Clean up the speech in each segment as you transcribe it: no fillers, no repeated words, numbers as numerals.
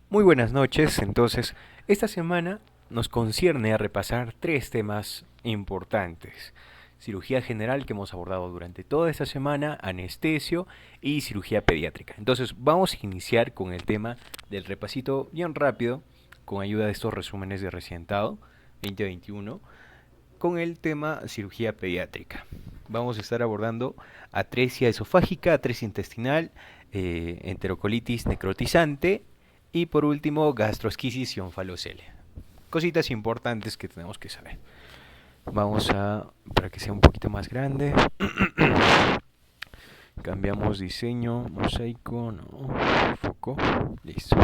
Muy buenas noches. Entonces, esta semana nos concierne a repasar tres temas importantes. Cirugía general que hemos abordado durante toda esta semana, anestesio y cirugía pediátrica. Entonces, vamos a iniciar con el tema del repasito bien rápido, con ayuda de estos resúmenes de recientado 2021, con el tema cirugía pediátrica. Vamos a estar abordando atresia esofágica, atresia intestinal, enterocolitis necrotizante y por último gastrosquisis y onfalocelia. Cositas importantes que tenemos que saber. Vamos a, para que sea un poquito más grande, cambiamos diseño, mosaico, no, foco, listo.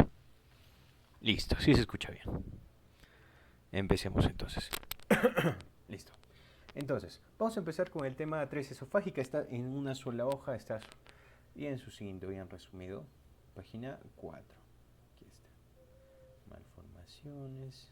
Listo, sí se escucha bien. Empecemos entonces. Listo. Entonces, vamos a empezar con el tema de atresia esofágica. Está en una sola hoja, está bien sucinto, bien resumido. Página 4. Aquí está. Malformaciones.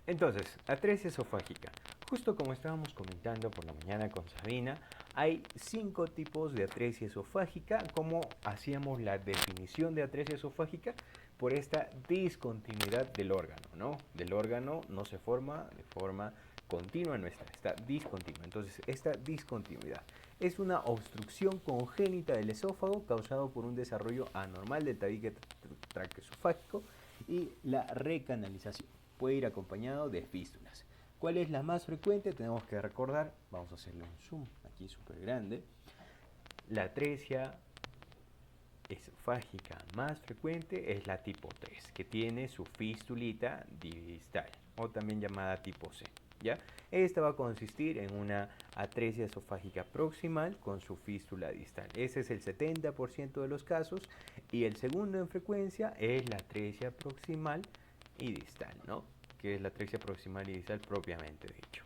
Entonces, atresia esofágica. Justo como estábamos comentando por la mañana con Sabina, hay 5 tipos de atresia esofágica. ¿Cómo hacíamos la definición de atresia esofágica? Por esta discontinuidad del órgano, ¿no? Del órgano no se forma de forma continua, no está discontinua. Entonces, esta discontinuidad es una obstrucción congénita del esófago causado por un desarrollo anormal del tabique traqueosofágico y la recanalización puede ir acompañado de fístulas. ¿Cuál es la más frecuente? Tenemos que recordar, vamos a hacerle un zoom aquí súper grande. La atresia esofágica más frecuente es la tipo 3, que tiene su fístulita distal, o también llamada tipo C. ¿Ya? Esta va a consistir en una atresia esofágica proximal con su fístula distal. Ese es el 70% de los casos. Y el segundo en frecuencia es la atresia proximal y distal, ¿no? Que es la atresia proximal y distal propiamente dicho.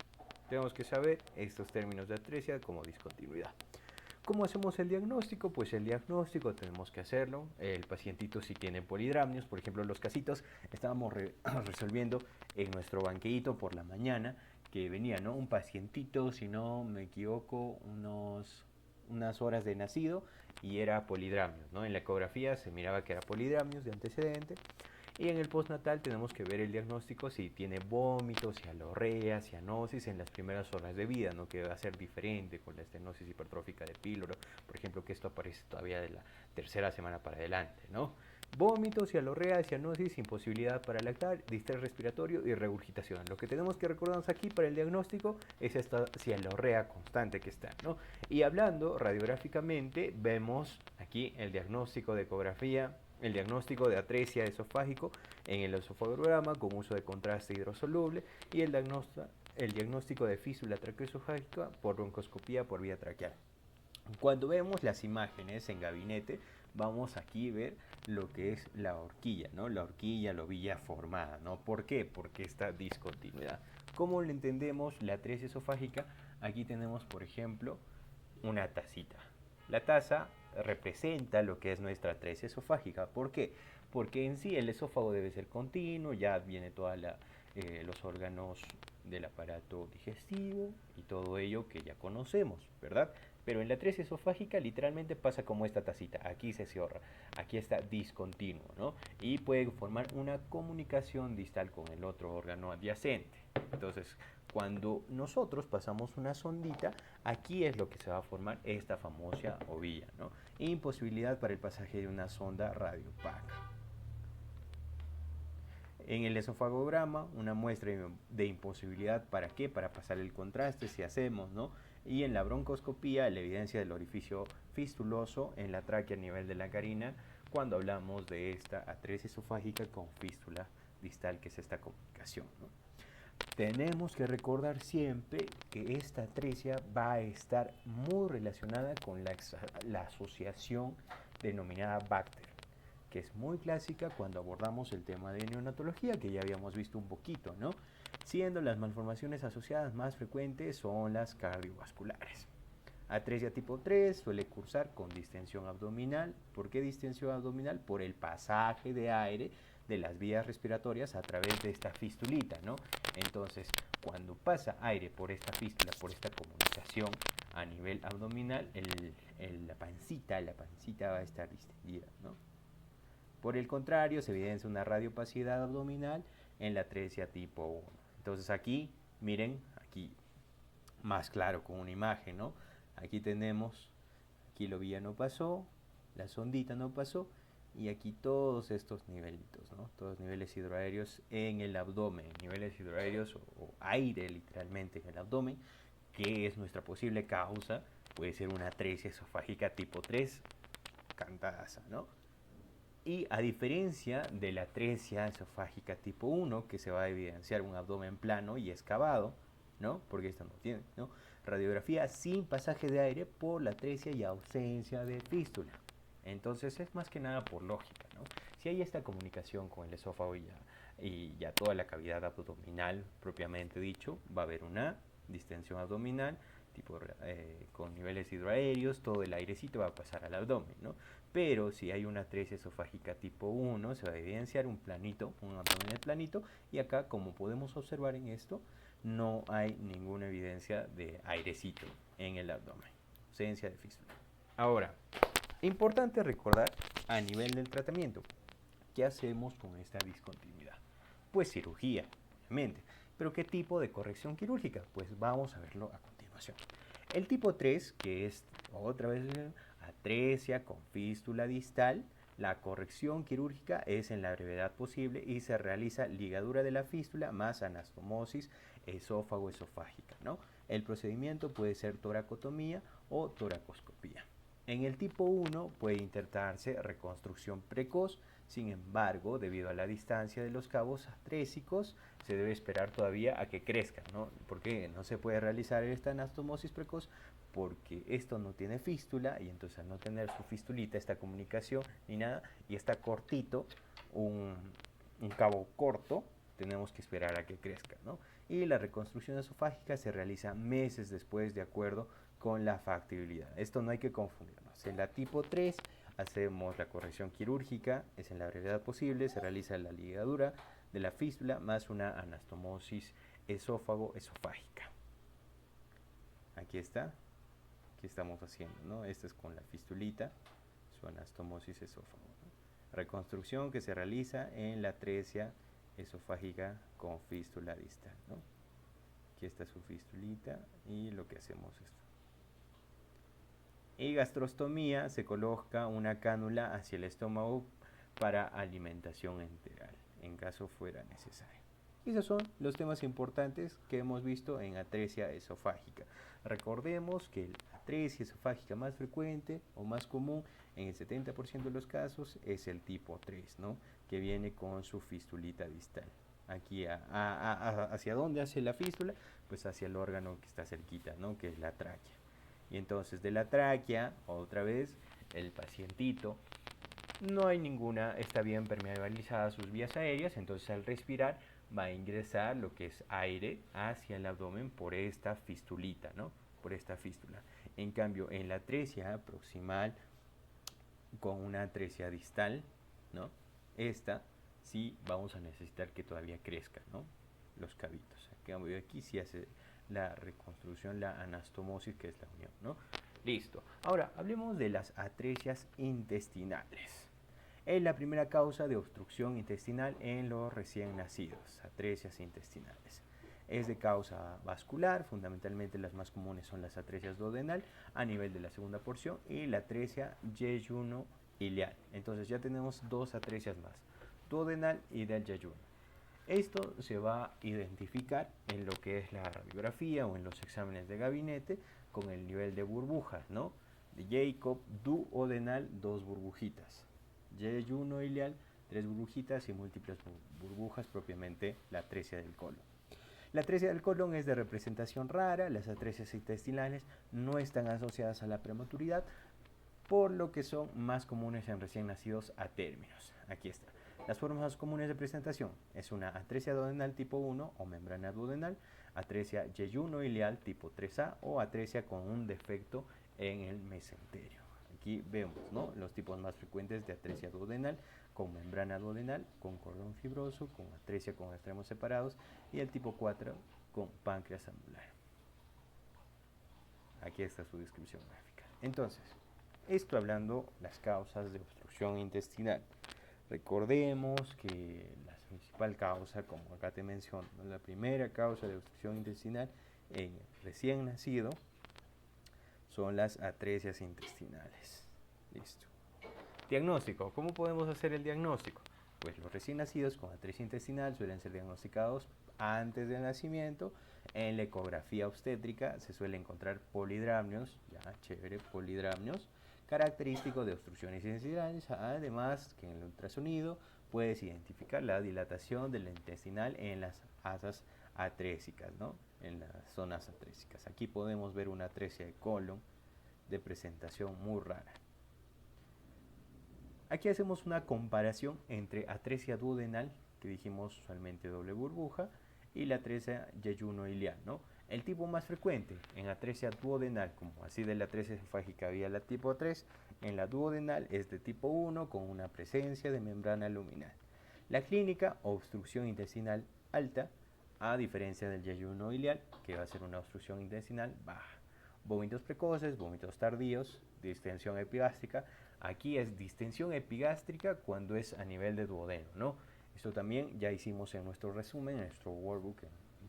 Tenemos que saber estos términos de atresia como discontinuidad. ¿Cómo hacemos el diagnóstico? Pues el diagnóstico tenemos que hacerlo. El pacientito si tiene polidramios, por ejemplo los casitos estábamos resolviendo en nuestro banqueito por la mañana que venía, ¿no? Un pacientito, si no me equivoco, unas horas de nacido y era polidramios, ¿no? En la ecografía se miraba que era polidramios de antecedente. Y en el postnatal tenemos que ver el diagnóstico si tiene vómitos, cialorrea, cianosis en las primeras horas de vida, ¿no? Que va a ser diferente con la estenosis hipertrófica de píloro, por ejemplo, que esto aparece todavía de la tercera semana para adelante, ¿no? Vómitos, cialorrea, cianosis, imposibilidad para lactar, distrés respiratorio y regurgitación. Lo que tenemos que recordarnos aquí para el diagnóstico es esta cialorrea constante que está, ¿no? Y hablando radiográficamente, vemos aquí el diagnóstico de ecografía, el diagnóstico de atresia esofágico en el esofagograma con uso de contraste hidrosoluble y el diagnóstico de fístula traqueoesofágica por broncoscopía por vía traqueal. Cuando vemos las imágenes en gabinete, vamos aquí a ver lo que es la horquilla, ¿no? La horquilla lobilla formada, ¿no? ¿Por qué? Porque esta discontinuidad. ¿Cómo le entendemos la atresia esofágica? Aquí tenemos, por ejemplo, una tacita. La taza representa lo que es nuestra atresia esofágica. ¿Por qué? Porque en sí el esófago debe ser continuo, ya viene todos los órganos del aparato digestivo y todo ello que ya conocemos, ¿verdad? Pero en la atresia esofágica literalmente pasa como esta tacita, aquí se cierra, aquí está discontinuo, ¿no? Y puede formar una comunicación distal con el otro órgano adyacente. Entonces, cuando nosotros pasamos una sondita, aquí es lo que se va a formar esta famosa ovilla, ¿no? Imposibilidad para el pasaje de una sonda radiopaca. En el esofagograma, una muestra de imposibilidad, ¿para qué? Para pasar el contraste, si hacemos, ¿no? Y en la broncoscopía, la evidencia del orificio fistuloso en la tráquea a nivel de la carina, cuando hablamos de esta atresia esofágica con fístula distal, que es esta comunicación, ¿no? Tenemos que recordar siempre que esta atresia va a estar muy relacionada con la asociación denominada Bacter, que es muy clásica cuando abordamos el tema de neonatología, que ya habíamos visto un poquito, ¿no? Siendo las malformaciones asociadas más frecuentes son las cardiovasculares. Atresia tipo 3 suele cursar con distensión abdominal. ¿Por qué distensión abdominal? Por el pasaje de aire de las vías respiratorias a través de esta fistulita, ¿no? Entonces, cuando pasa aire por esta fístula, por esta comunicación a nivel abdominal, la pancita va a estar distendida, ¿no? Por el contrario, se evidencia una radiopacidad abdominal en la atresia tipo 1. Entonces aquí, miren, aquí más claro con una imagen, ¿no? Aquí tenemos, aquí la vía no pasó, la sondita no pasó, y aquí todos estos nivelitos, ¿no? Todos niveles hidroaéreos en el abdomen, niveles hidroaéreos o aire literalmente en el abdomen, que es nuestra posible causa, puede ser una atresia esofágica tipo 3, cantadaza, ¿no? Y a diferencia de la atresia esofágica tipo 1, que se va a evidenciar un abdomen plano y excavado, ¿no? Porque esta no tiene, ¿no? Radiografía sin pasaje de aire por la atresia y ausencia de fístula. Entonces es más que nada por lógica, ¿no? Si hay esta comunicación con el esófago y ya toda la cavidad abdominal propiamente dicho, va a haber una distensión abdominal tipo, con niveles hidroaéreos, todo el airecito va a pasar al abdomen, ¿no? Pero si hay una atresia esofágica tipo 1, se va a evidenciar un planito, un abdomen planito, y acá, como podemos observar en esto, no hay ninguna evidencia de airecito en el abdomen, ausencia de fístula. Ahora, importante recordar a nivel del tratamiento, ¿qué hacemos con esta discontinuidad? Pues cirugía, obviamente. ¿Pero qué tipo de corrección quirúrgica? Pues vamos a verlo a continuación. El tipo 3, que es otra vez atresia con fístula distal, la corrección quirúrgica es en la brevedad posible y se realiza ligadura de la fístula más anastomosis esófago-esofágica, ¿no? El procedimiento puede ser toracotomía o toracoscopía. En el tipo 1 puede intentarse reconstrucción precoz, sin embargo, debido a la distancia de los cabos atrésicos, se debe esperar todavía a que crezcan, ¿no? ¿Por qué no se puede realizar esta anastomosis precoz? Porque esto no tiene fístula y entonces al no tener su fistulita, esta comunicación ni nada, y está cortito, un cabo corto, tenemos que esperar a que crezca, ¿no? Y la reconstrucción esofágica se realiza meses después de acuerdo con la factibilidad. Esto no hay que confundirnos. En la tipo 3 hacemos la corrección quirúrgica, es en la brevedad posible, se realiza la ligadura de la fístula más una anastomosis esófago-esofágica. Aquí está, aquí estamos haciendo, ¿no? Esta es con la fistulita, su anastomosis esófago, ¿no? Reconstrucción que se realiza en la atresia esofágica con fístula distal, ¿no? Aquí está su fistulita y lo que hacemos es esto. Y gastrostomía, se coloca una cánula hacia el estómago para alimentación enteral, en caso fuera necesario. Esos son los temas importantes que hemos visto en atresia esofágica. Recordemos que la atresia esofágica más frecuente o más común en el 70% de los casos es el tipo 3, ¿no? Que viene con su fistulita distal. Aquí, ¿hacia dónde hace la fístula? Pues hacia el órgano que está cerquita, ¿no? Que es la tráquea. Y entonces de la tráquea, otra vez, el pacientito no hay ninguna, está bien permeabilizada sus vías aéreas, entonces al respirar va a ingresar lo que es aire hacia el abdomen por esta fistulita, ¿no? Por esta fístula. En cambio, en la atresia proximal con una atresia distal, ¿no? Esta sí vamos a necesitar que todavía crezca, ¿no? Los cavitos. Aquí sí hace la reconstrucción, la anastomosis, que es la unión, ¿no? Listo. Ahora, hablemos de las atresias intestinales. Es la primera causa de obstrucción intestinal en los recién nacidos, atresias intestinales. Es de causa vascular, fundamentalmente las más comunes son las atresias duodenal a nivel de la segunda porción y la atresia yeyuno-ileal. Entonces ya tenemos dos atresias más, duodenal y del yeyuno. Esto se va a identificar en lo que es la radiografía o en los exámenes de gabinete con el nivel de burbujas, ¿no? De Jacob, duodenal, 2 burbujitas. Yeyuno ileal, 3 burbujitas y múltiples burbujas, propiamente la atresia del colon. La atresia del colon es de representación rara, las atresias intestinales no están asociadas a la prematuridad, por lo que son más comunes en recién nacidos a términos. Aquí está. Las formas más comunes de presentación es una atresia duodenal tipo 1 o membrana duodenal, atresia yeyuno-ileal tipo 3A o atresia con un defecto en el mesenterio. Aquí vemos, ¿no?, los tipos más frecuentes de atresia duodenal con membrana duodenal, con cordón fibroso, con atresia con extremos separados y el tipo 4 con páncreas anular. Aquí está su descripción gráfica. Entonces, esto hablando las causas de obstrucción intestinal. Recordemos que la principal causa, como acá te menciono, la primera causa de obstrucción intestinal en el recién nacido son las atresias intestinales. Listo. Diagnóstico. ¿Cómo podemos hacer el diagnóstico? Pues los recién nacidos con atresia intestinal suelen ser diagnosticados antes del nacimiento. En la ecografía obstétrica se suele encontrar polidramnios, ya chévere, polidramnios, característicos de obstrucciones intestinales, además que en el ultrasonido puedes identificar la dilatación del intestinal en las asas atrésicas, ¿no? En las zonas atrésicas. Aquí podemos ver una atresia de colon de presentación muy rara. Aquí hacemos una comparación entre atresia duodenal, que dijimos usualmente doble burbuja, y la atresia yeyuno-ilial, ¿no? El tipo más frecuente en atresia duodenal, como así de la atresia esofágica vía la tipo 3, en la duodenal es de tipo 1 con una presencia de membrana luminal. La clínica, obstrucción intestinal alta, a diferencia del yeyuno-ilial, que va a ser una obstrucción intestinal baja. Vómitos precoces, vómitos tardíos, distensión epigástrica. Aquí es distensión epigástrica cuando es a nivel de duodeno, ¿no? Esto también ya hicimos en nuestro resumen, en nuestro workbook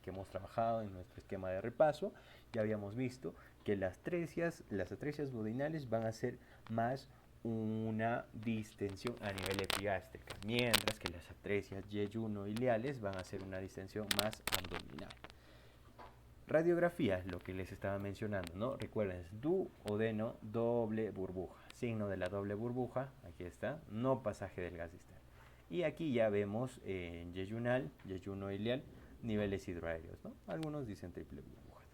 que hemos trabajado en nuestro esquema de repaso. Ya habíamos visto que las atresias duodenales van a ser más una distensión a nivel epigástrica, mientras que las atresias yeyuno-iliales van a ser una distensión más abdominal. Radiografía, lo que les estaba mencionando, ¿no? Recuerden, es duodeno doble burbuja. Signo de la doble burbuja, aquí está, no pasaje del gas distal. Y aquí ya vemos en yeyunal, yeyuno-ilial, niveles hidroaéreos, ¿no? Algunos dicen triple burbuja.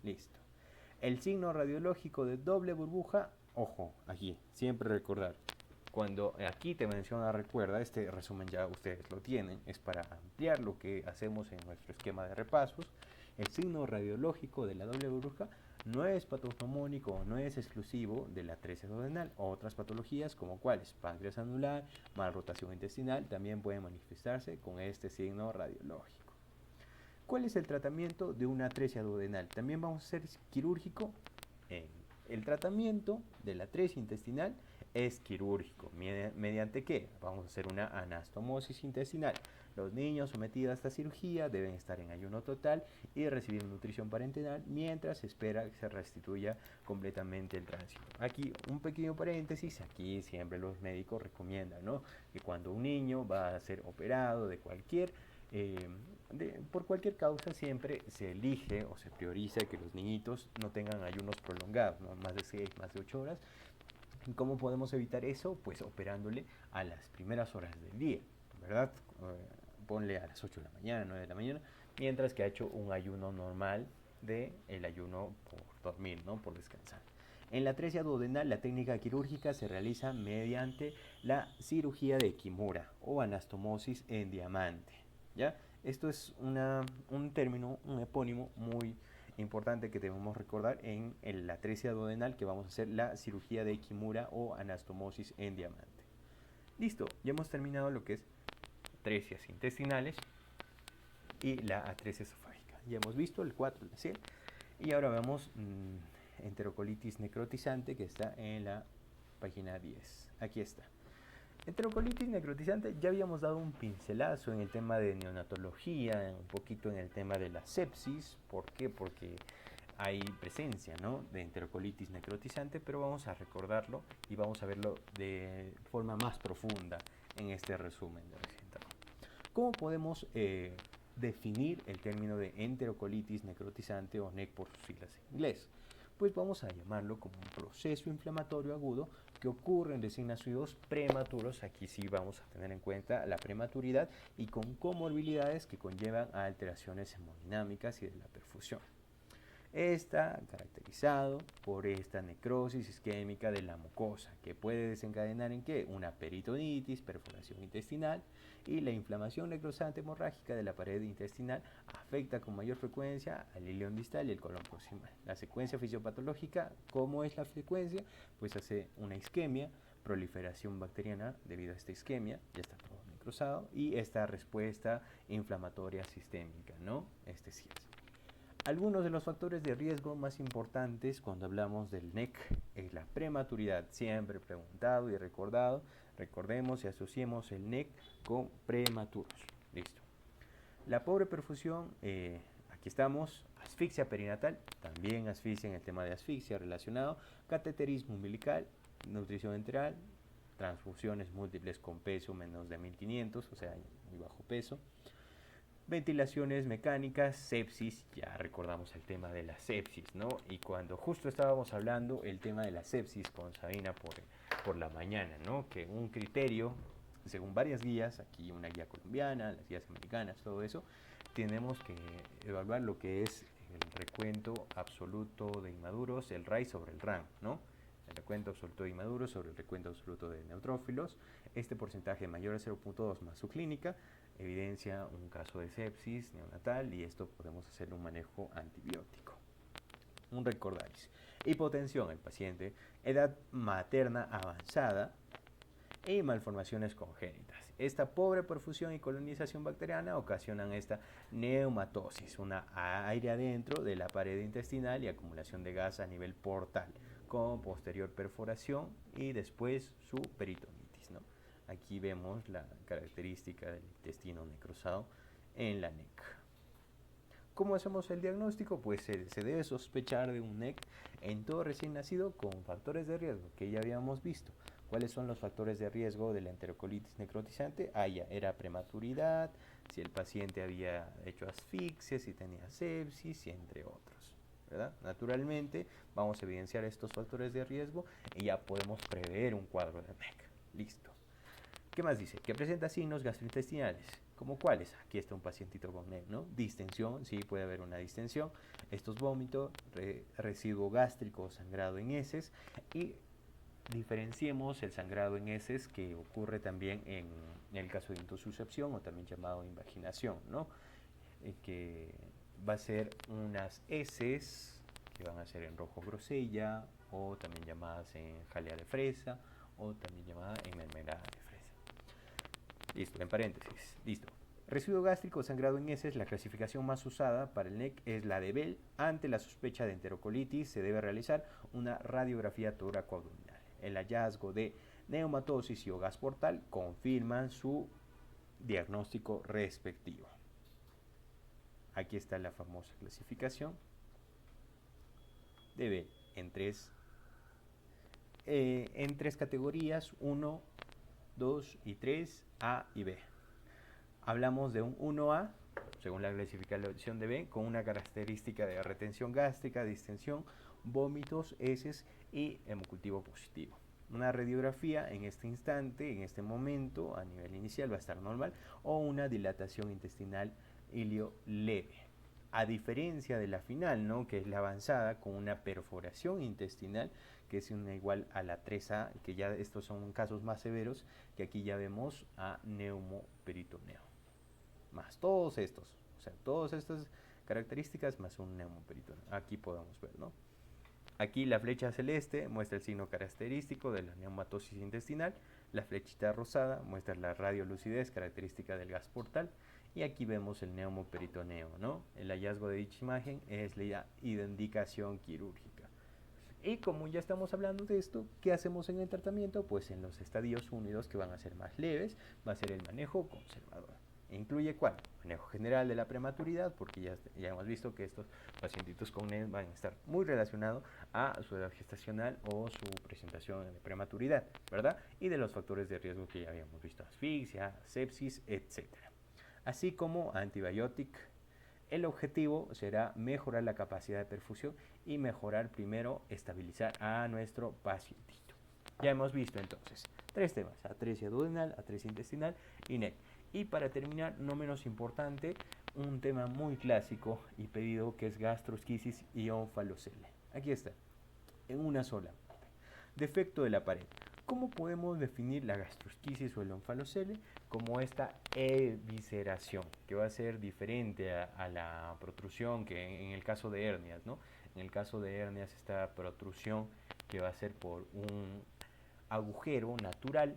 Listo. El signo radiológico de doble burbuja, ojo, aquí, siempre recordar. Cuando aquí te menciona, recuerda, este resumen ya ustedes lo tienen, es para ampliar lo que hacemos en nuestro esquema de repasos. El signo radiológico de la doble burbuja no es patognomónico, no es exclusivo de la atresia duodenal. Otras patologías como cuáles, páncreas anular, malrotación intestinal, también pueden manifestarse con este signo radiológico. ¿Cuál es el tratamiento de una atresia duodenal? También vamos a hacer quirúrgico. El tratamiento de la atresia intestinal es quirúrgico. ¿Mediante qué? Vamos a hacer una anastomosis intestinal. Los niños sometidos a esta cirugía deben estar en ayuno total y recibir nutrición parenteral mientras se espera que se restituya completamente el tránsito. Aquí un pequeño paréntesis, aquí siempre los médicos recomiendan, ¿no?, que cuando un niño va a ser operado de por cualquier causa siempre se elige o se prioriza que los niñitos no tengan ayunos prolongados, ¿no?, más de 6, más de 8 horas. ¿Cómo podemos evitar eso? Pues operándole a las primeras horas del día, ¿verdad? Ponle a las 8 de la mañana, 9 de la mañana, mientras que ha hecho un ayuno normal el ayuno por dormir, ¿no?, por descansar. En la atresia duodenal, la técnica quirúrgica se realiza mediante la cirugía de Kimura o anastomosis en diamante, ¿ya? Esto es un término, un epónimo muy importante que debemos recordar en la atresia duodenal, que vamos a hacer la cirugía de Kimura o anastomosis en diamante. Listo, ya hemos terminado lo que es atresias intestinales y la atresia esofágica. Ya hemos visto el 4 de CIEL y ahora vemos enterocolitis necrotizante, que está en la página 10. Aquí está. Enterocolitis necrotizante, ya habíamos dado un pincelazo en el tema de neonatología, un poquito en el tema de la sepsis. ¿Por qué? Porque hay presencia, ¿no?, de enterocolitis necrotizante, pero vamos a recordarlo y vamos a verlo de forma más profunda en este resumen de recién trabajo. ¿Cómo podemos definir el término de enterocolitis necrotizante, o NEC por sus siglas en inglés? Pues vamos a llamarlo como un proceso inflamatorio agudo que ocurre en recién nacidos prematuros. Aquí sí vamos a tener en cuenta la prematuridad y con comorbilidades que conllevan a alteraciones hemodinámicas y de la perfusión. Está caracterizado por esta necrosis isquémica de la mucosa, que puede desencadenar en ¿qué? Una peritonitis, perforación intestinal, y la inflamación necrosante hemorrágica de la pared intestinal afecta con mayor frecuencia al ilion distal y el colon proximal. La secuencia fisiopatológica, ¿cómo es la frecuencia? Pues hace una isquemia, proliferación bacteriana debido a esta isquemia, ya está todo necrosado, y esta respuesta inflamatoria sistémica, ¿no? Este sí es. Algunos de los factores de riesgo más importantes cuando hablamos del NEC es la prematuridad, siempre preguntado y recordado. Recordemos y asociemos el NEC con prematuros. Listo. La pobre perfusión, aquí estamos, asfixia perinatal, también asfixia en el tema de asfixia relacionado, cateterismo umbilical, nutrición enteral, transfusiones múltiples con peso menos de 1500, o sea, muy bajo peso, ventilaciones mecánicas, sepsis, ya recordamos el tema de la sepsis, ¿no? Y cuando justo estábamos hablando el tema de la sepsis con Sabina por la mañana, ¿no? Que un criterio, según varias guías, aquí una guía colombiana, las guías americanas, todo eso, tenemos que evaluar lo que es el recuento absoluto de inmaduros, el RAI sobre el RAM, ¿no? El recuento absoluto de inmaduros sobre el recuento absoluto de neutrófilos. Este porcentaje mayor a 0.2 más su clínica evidencia un caso de sepsis neonatal y esto podemos hacer un manejo antibiótico. Un recordáis. Hipotensión, el paciente, edad materna avanzada y malformaciones congénitas. Esta pobre perfusión y colonización bacteriana ocasionan esta neumatosis, una aire adentro de la pared intestinal y acumulación de gas a nivel portal, con posterior perforación y después su peritonitis, ¿no? Aquí vemos la característica del intestino necrosado en la NEC. ¿Cómo hacemos el diagnóstico? Pues se debe sospechar de un NEC en todo recién nacido con factores de riesgo que ya habíamos visto. ¿Cuáles son los factores de riesgo de la enterocolitis necrotizante? Ya era prematuridad, si el paciente había hecho asfixia, si tenía sepsis y entre otros, ¿verdad? Naturalmente vamos a evidenciar estos factores de riesgo y ya podemos prever un cuadro de NEC. Listo. ¿Qué más dice? Que presenta signos gastrointestinales. ¿Como cuáles? Aquí está un pacientito con NEC, ¿no? Distensión, sí, puede haber una distensión. Estos vómitos, residuo gástrico, sangrado en heces. Y diferenciemos el sangrado en heces que ocurre también en el caso de intussuscepción o también llamado invaginación, ¿no? Que va a ser unas heces que van a ser en rojo grosella o también llamadas en jalea de fresa o también llamada en mermelada de fresa. Listo, en paréntesis, listo. Residuo gástrico sangrado en heces, la clasificación más usada para el NEC es la de Bell. Ante la sospecha de enterocolitis se debe realizar una radiografía toracoabdominal. El hallazgo de neumatosis y o gas portal confirman su diagnóstico respectivo. Aquí está la famosa clasificación de Bell en tres categorías, 1, 2 y 3, A y B. Hablamos de un 1A, según la clasificación de B, con una característica de retención gástrica, distensión, vómitos, heces y hemocultivo positivo. Una radiografía en este instante, en este momento, a nivel inicial va a estar normal, o una dilatación intestinal ilio leve. A diferencia de la final, ¿no? Que es la avanzada con una perforación intestinal, que es una igual a la 3A, que ya estos son casos más severos, que aquí ya vemos a neumoperitoneo. Más todos estos, o sea, todas estas características más un neumoperitoneo. Aquí podemos ver, ¿no? Aquí la flecha celeste muestra el signo característico de la neumatosis intestinal, la flechita rosada muestra la radiolucidez característica del gas portal, y aquí vemos el neumoperitoneo, ¿no? El hallazgo de dicha imagen es la indicación quirúrgica. Y como ya estamos hablando de esto, ¿qué hacemos en el tratamiento? Pues en los estadios 1 y 2 que van a ser más leves, va a ser el manejo conservador. ¿Incluye cuál? Manejo general de la prematuridad, porque ya hemos visto que estos pacientitos con NEC van a estar muy relacionados a su edad gestacional o su presentación de prematuridad, ¿verdad? Y de los factores de riesgo que ya habíamos visto, asfixia, sepsis, etc. Así como antibiótico. El objetivo será mejorar la capacidad de perfusión y mejorar primero, estabilizar a nuestro pacientito. Ya hemos visto entonces 3 temas, atresia duodenal, atresia intestinal y NEC. Y para terminar, no menos importante, un tema muy clásico y pedido que es gastrosquisis y onfalocele. Aquí está, en una sola. Defecto de la pared. ¿Cómo podemos definir la gastrosquisis o el onfalocele? Como esta evisceración, que va a ser diferente a la protrusión que en el caso de hernias, ¿no? En el caso de hernias, esta protrusión que va a ser por un agujero natural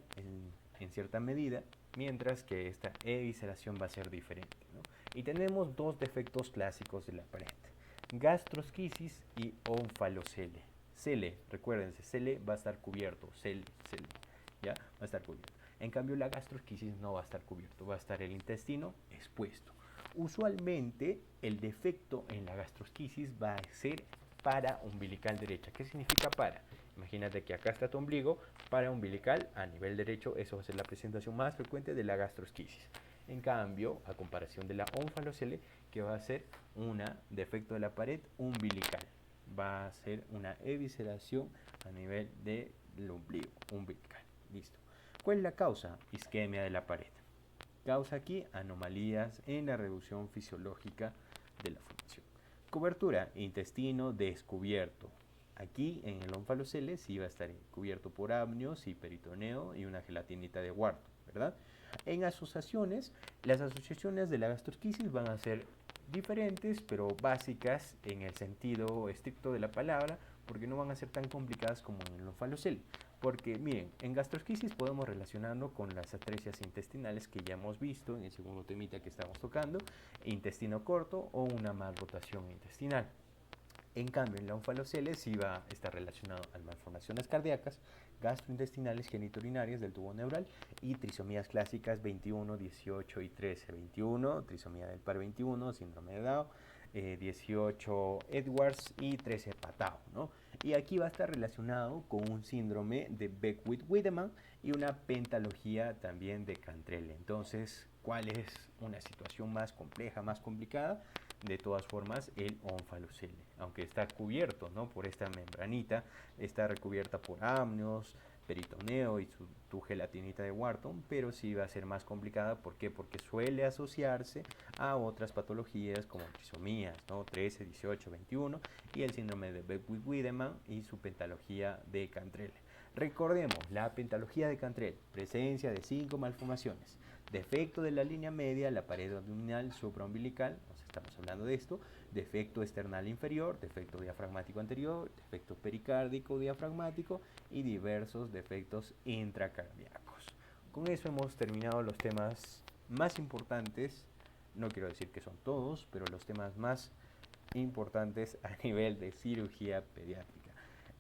en cierta medida, mientras que esta evisceración va a ser diferente, ¿no? Y tenemos dos defectos clásicos de la pared. gastrosquisis y ónfalocele. Cele, recuérdense, cele va a estar cubierto, cele, ¿ya? Va a estar cubierto. En cambio, la gastrosquisis no va a estar cubierto, va a estar el intestino expuesto. Usualmente, el defecto en la gastrosquisis va a ser para umbilical derecha. ¿Qué significa para? Imagínate que acá está tu ombligo, para umbilical a nivel derecho, eso va a ser la presentación más frecuente de la gastrosquisis. En cambio, a comparación de la ónfalocele, que va a ser un defecto de la pared umbilical, va a ser una evisceración a nivel del ombligo umbilical. Listo. ¿Cuál es la causa? Isquemia de la pared. Causa aquí anomalías en la reducción fisiológica de la formación. Cobertura, intestino descubierto. Aquí en el ónfalocele sí va a estar cubierto por amnios y peritoneo y una gelatinita de Wharton, ¿verdad? En asociaciones, las asociaciones de la gastrosquisis van a ser diferentes, pero básicas en el sentido estricto de la palabra, porque no van a ser tan complicadas como en el ónfalocele. Porque miren, en gastrosquisis podemos relacionarlo con las atresias intestinales que ya hemos visto en el segundo temita que estamos tocando, intestino corto o una malrotación intestinal. En cambio, en la ónfalocele sí va a estar relacionado a malformaciones cardíacas, gastrointestinales, genitourinarias del tubo neural y trisomías clásicas 21, 18 y 13. 21, trisomía del par 21, síndrome de Down, 18 Edwards y 13 Patau, ¿no? Y aquí va a estar relacionado con un síndrome de Beckwith-Wiedemann y una pentalogía también de Cantrell. Entonces, ¿cuál es una situación más compleja, más complicada? De todas formas, el ónfalocele, aunque está cubierto, ¿no?, por esta membranita, está recubierta por amnios, peritoneo y tu gelatinita de Wharton, pero sí va a ser más complicada. ¿Por qué? Porque suele asociarse a otras patologías como trisomías, ¿no?, 13, 18, 21 y el síndrome de Beckwith-Wiedemann y su pentalogía de Cantrell. Recordemos, la pentalogía de Cantrell, presencia de 5 malformaciones, defecto de la línea media, la pared abdominal supraumbilical, estamos hablando de esto, defecto external inferior, defecto diafragmático anterior, defecto pericárdico diafragmático y diversos defectos intracardíacos. Con eso hemos terminado los temas más importantes, no quiero decir que son todos, pero los temas más importantes a nivel de cirugía pediátrica.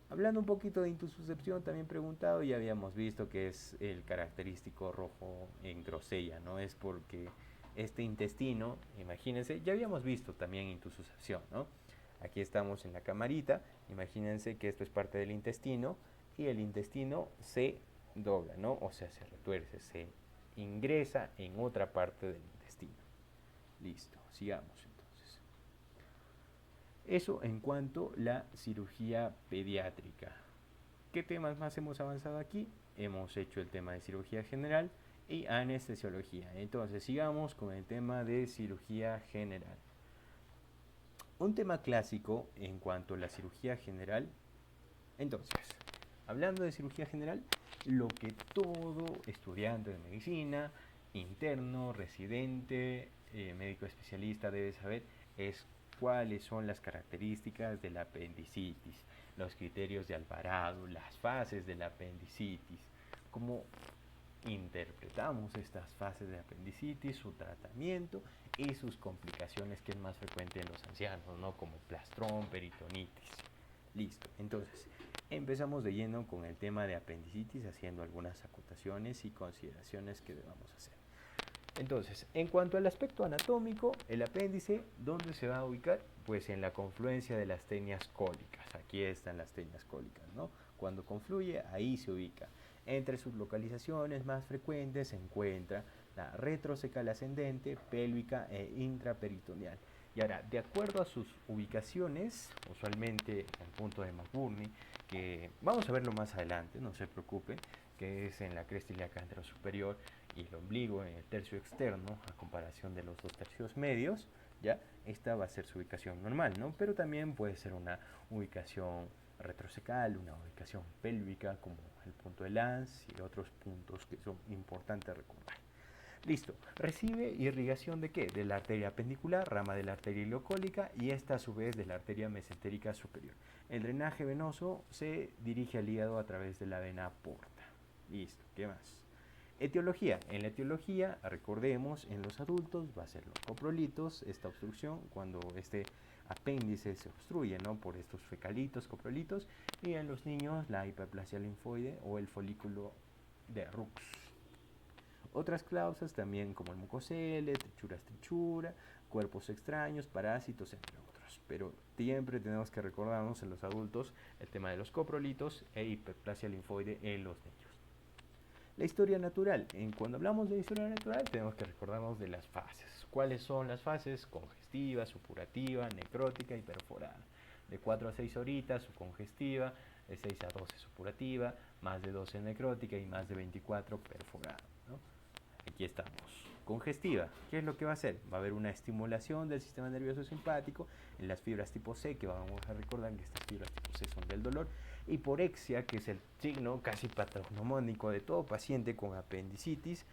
Hablando un poquito de intususcepción, también preguntado, ya habíamos visto que es el característico rojo en grosella, ¿no? Es porque este intestino, imagínense, ya habíamos visto también intususcepción, ¿no? Aquí estamos en la camarita, imagínense que esto es parte del intestino y el intestino se dobla, ¿no? O sea, se retuerce, se ingresa en otra parte del intestino. Listo, sigamos entonces. Eso en cuanto a la cirugía pediátrica. ¿Qué temas más hemos avanzado aquí? Hemos hecho el tema de cirugía general y anestesiología. Entonces sigamos con el tema de cirugía general. Un tema clásico en cuanto a la cirugía general. Entonces, hablando de cirugía general, lo que todo estudiante de medicina, interno, residente, médico especialista debe saber es cuáles son las características de la apendicitis, los criterios de Alvarado, las fases de la apendicitis, cómo interpretamos estas fases de apendicitis, su tratamiento y sus complicaciones, que es más frecuente en los ancianos, ¿no?, como plastrón, peritonitis. Listo, entonces empezamos de lleno con el tema de apendicitis, haciendo algunas acotaciones y consideraciones que debamos hacer. Entonces, en cuanto al aspecto anatómico, el apéndice, ¿dónde se va a ubicar? Pues en la confluencia de las tenias cólicas. Aquí están las tenias cólicas, ¿no? Cuando confluye, ahí se ubica. Entre sus localizaciones más frecuentes se encuentra la retrocecal ascendente, pélvica e intraperitoneal. Y ahora, de acuerdo a sus ubicaciones, usualmente el punto de McBurney, que vamos a verlo más adelante, no se preocupen, que es en la cresta ilíaca anterosuperior y el ombligo en el tercio externo, a comparación de los 2 tercios medios, ya esta va a ser su ubicación normal, ¿no? Pero también puede ser una ubicación retrocecal, una ubicación pélvica como el punto de Lanz y otros puntos que son importantes recordar. Listo, recibe irrigación ¿de qué? De la arteria apendicular, rama de la arteria ileocólica y esta a su vez de la arteria mesentérica superior. El drenaje venoso se dirige al hígado a través de la vena porta. Listo, ¿qué más? Etiología. En la etiología, recordemos, en los adultos va a ser los coprolitos, esta obstrucción, cuando este apéndice se obstruye, ¿no? Por estos fecalitos, coprolitos, y en los niños la hiperplasia linfoide o el folículo de Rux. Otras causas también como el mucocele, trichura, cuerpos extraños, parásitos, entre otros. Pero siempre tenemos que recordarnos en los adultos el tema de los coprolitos e hiperplasia linfoide en los niños. La historia natural. Cuando hablamos de historia natural tenemos que recordarnos de las fases. ¿Cuáles son las fases? Congestiva, supurativa, necrótica y perforada. De 4 a 6 horitas congestiva, de 6 a 12 supurativa, más de 12 necrótica y más de 24 perforada, ¿no? Aquí estamos. Congestiva, ¿qué es lo que va a hacer? Va a haber una estimulación del sistema nervioso simpático en las fibras tipo C, que vamos a recordar que estas fibras tipo C son del dolor. Hiporexia, que es el signo casi patognomónico de todo paciente con apendicitis,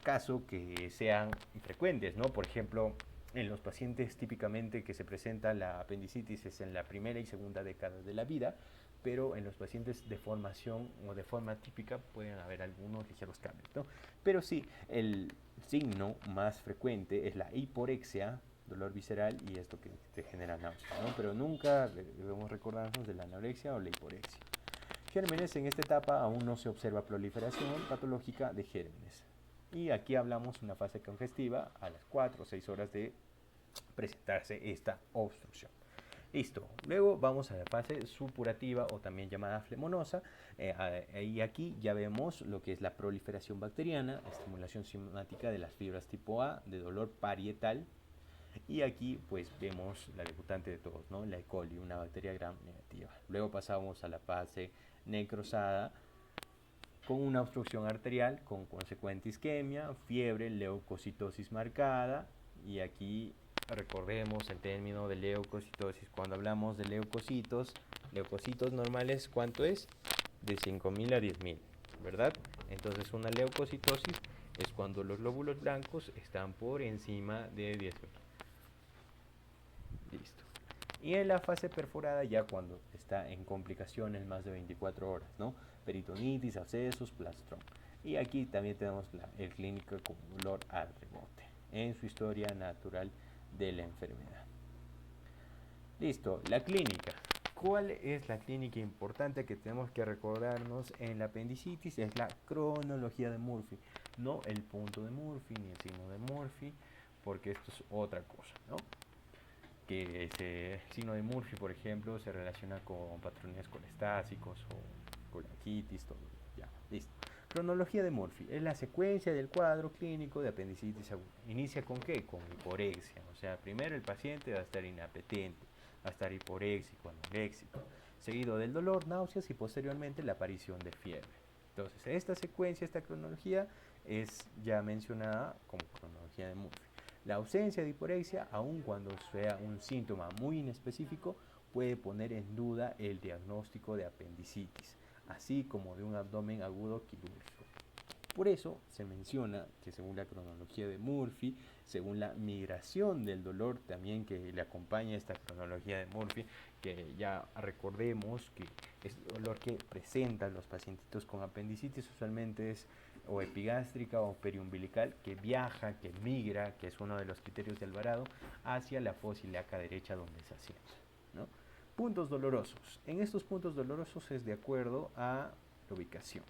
caso que sean frecuentes, ¿no? Por ejemplo, en los pacientes típicamente que se presenta la apendicitis es en la primera y segunda década de la vida, pero en los pacientes de formación o de forma típica pueden haber algunos ligeros cambios, ¿no? Pero sí, el signo más frecuente es la hiporexia, dolor visceral y esto que te genera náusea, ¿no? Pero nunca debemos recordarnos de la anorexia o la hiporexia. Gérmenes, en esta etapa aún no se observa proliferación patológica de gérmenes. Y aquí hablamos de una fase congestiva a las 4 o 6 horas de presentarse esta obstrucción. Listo, luego vamos a la fase supurativa o también llamada flemonosa, y aquí ya vemos lo que es la proliferación bacteriana, estimulación simática de las fibras tipo A, de dolor parietal, y aquí pues vemos la debutante de todos, ¿no? La E. coli, una bacteria gram negativa. Luego pasamos a la fase necrosada con una obstrucción arterial con consecuente isquemia, fiebre, leucocitosis marcada, y aquí recordemos el término de leucocitosis. Cuando hablamos de leucocitos normales, ¿cuánto es? De 5.000 a 10.000, ¿verdad? Entonces una leucocitosis es cuando los glóbulos blancos están por encima de 10.000. Listo. Y en la fase perforada ya cuando está en complicaciones más de 24 horas, ¿no? Peritonitis, abscesos, plastrón. Y aquí también tenemos el clínico con dolor al rebote en su historia natural de la enfermedad. Listo, la clínica. ¿Cuál es la clínica importante que tenemos que recordarnos en la apendicitis? Es la cronología de Murphy, no el punto de Murphy ni el signo de Murphy, porque esto es otra cosa, ¿no? Que ese signo de Murphy, por ejemplo, se relaciona con patrones colestásicos o colaquitis, todo. Ya, listo. Cronología de Murphy es la secuencia del cuadro clínico de apendicitis aguda. ¿Inicia con qué? Con hiporexia. O sea, primero el paciente va a estar inapetente, va a estar hiporéxico, anoréxico, seguido del dolor, náuseas y posteriormente la aparición de fiebre. Entonces, esta secuencia, esta cronología es ya mencionada como cronología de Murphy. La ausencia de hiporexia, aun cuando sea un síntoma muy inespecífico, puede poner en duda el diagnóstico de apendicitis, así como de un abdomen agudo quirúrgico. Por eso se menciona que según la cronología de Murphy, según la migración del dolor también que le acompaña esta cronología de Murphy, que ya recordemos que es dolor que presentan los pacientitos con apendicitis usualmente es o epigástrica o periumbilical, que viaja, que migra, que es uno de los criterios de Alvarado, hacia la fosa ilíaca derecha donde se asienta, ¿no? Puntos dolorosos. En estos puntos dolorosos es de acuerdo a la ubicación.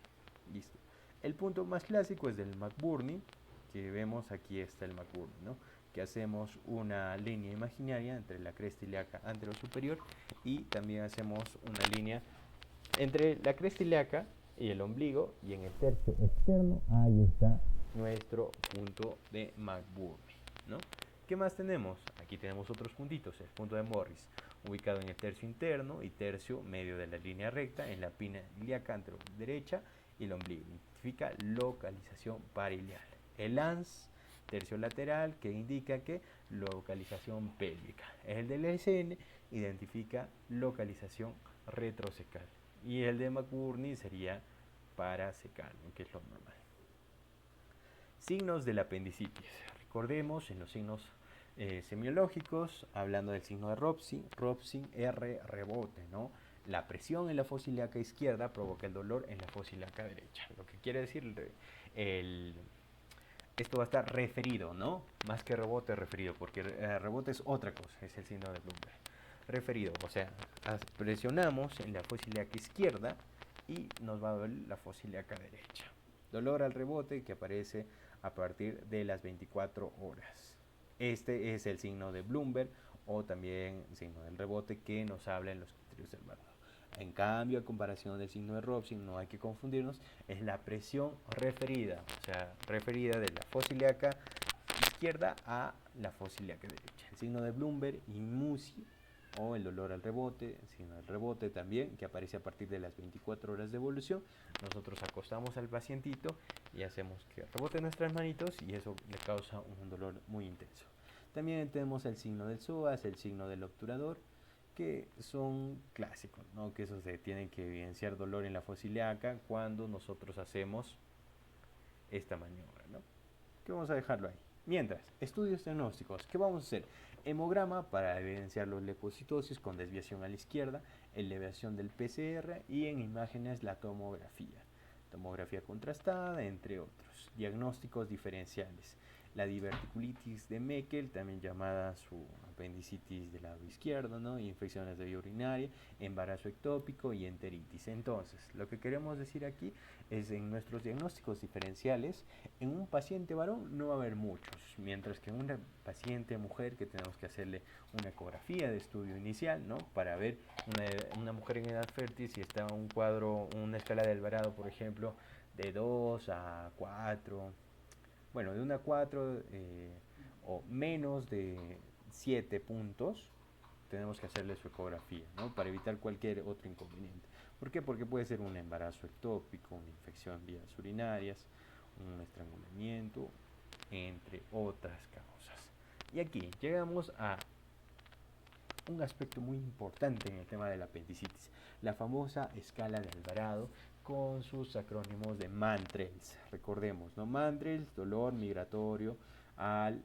Listo. El punto más clásico es del McBurney, que vemos aquí está el McBurney, ¿no? Que hacemos una línea imaginaria entre la cresta ilíaca anterosuperior y también hacemos una línea entre la cresta ilíaca y el ombligo, y en el tercio externo ahí está nuestro punto de McBurney, ¿no? ¿Qué más tenemos? Aquí tenemos otros puntitos, el punto de Morris, ubicado en el tercio interno y tercio medio de la línea recta en la pinna ilíaca antero derecha y el ombligo. Identifica localización parilial. El ANS, tercio lateral, que indica que localización pélvica. El del SN identifica localización retrocecal. Y el de McBurney sería paracecal, que es lo normal. Signos de la apendicitis. Recordemos en los signos semiológicos, hablando del signo de Robson, R, rebote, ¿no? La presión en la fosa ilíaca izquierda provoca el dolor en la fosa ilíaca derecha. Lo que quiere decir esto va a estar referido, ¿no? Más que rebote, referido, porque rebote es otra cosa, es el signo de Bloomberg. Referido, o sea, presionamos en la fosa ilíaca izquierda y nos va a doler la fosa ilíaca derecha. Dolor al rebote que aparece a partir de las 24 horas. Este es el signo de Bloomberg o también el signo del rebote que nos habla en los criterios del Barlow. En cambio, a comparación del signo de Robson, no hay que confundirnos, es la presión referida, o sea, referida de la fosa ilíaca izquierda a la fosa ilíaca derecha. El signo de Bloomberg y Musi, o el dolor al rebote, el signo del rebote también, que aparece a partir de las 24 horas de evolución. Nosotros acostamos al pacientito y hacemos que rebote nuestras manitos y eso le causa un dolor muy intenso. También tenemos el signo del psoas, el signo del obturador, que son clásicos, ¿no? Que eso se tiene que evidenciar dolor en la fosa ilíaca cuando nosotros hacemos esta maniobra, ¿no? Que vamos a dejarlo ahí. Mientras, estudios diagnósticos, ¿qué vamos a hacer? Hemograma para evidenciar los leucocitosis con desviación a la izquierda, elevación del PCR y en imágenes la tomografía contrastada, entre otros. Diagnósticos diferenciales. La diverticulitis de Meckel, también llamada su apendicitis del lado izquierdo, ¿no? Infecciones de vía urinaria, embarazo ectópico y enteritis. Entonces, lo que queremos decir aquí es en nuestros diagnósticos diferenciales, en un paciente varón no va a haber muchos, mientras que en una paciente mujer que tenemos que hacerle una ecografía de estudio inicial, ¿no? Para ver una mujer en edad fértil si está un cuadro, una escala de Alvarado, por ejemplo, de 2 a 4, bueno, de 1 a 4 o menos de 7 puntos, tenemos que hacerle su ecografía, ¿no? Para evitar cualquier otro inconveniente. ¿Por qué? Porque puede ser un embarazo ectópico, una infección en vías urinarias, un estrangulamiento, entre otras causas. Y aquí llegamos a un aspecto muy importante en el tema de la apendicitis, la famosa escala de Alvarado con sus acrónimos de Mantrels. Recordemos, ¿no? Mantrels, dolor migratorio al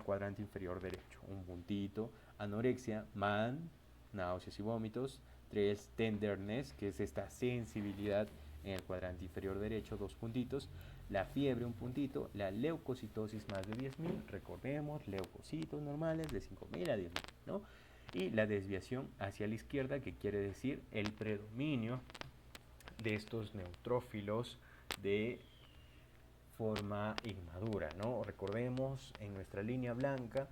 cuadrante inferior derecho, un puntito. Anorexia, man, náuseas y vómitos. 3, tenderness, que es esta sensibilidad en el cuadrante inferior derecho, 2 puntitos. La fiebre, un puntito. La leucocitosis más de 10.000, recordemos, leucocitos normales de 5.000 a 10.000, ¿no? Y la desviación hacia la izquierda, que quiere decir el predominio de estos neutrófilos de forma inmadura, ¿no? Recordemos, en nuestra línea blanca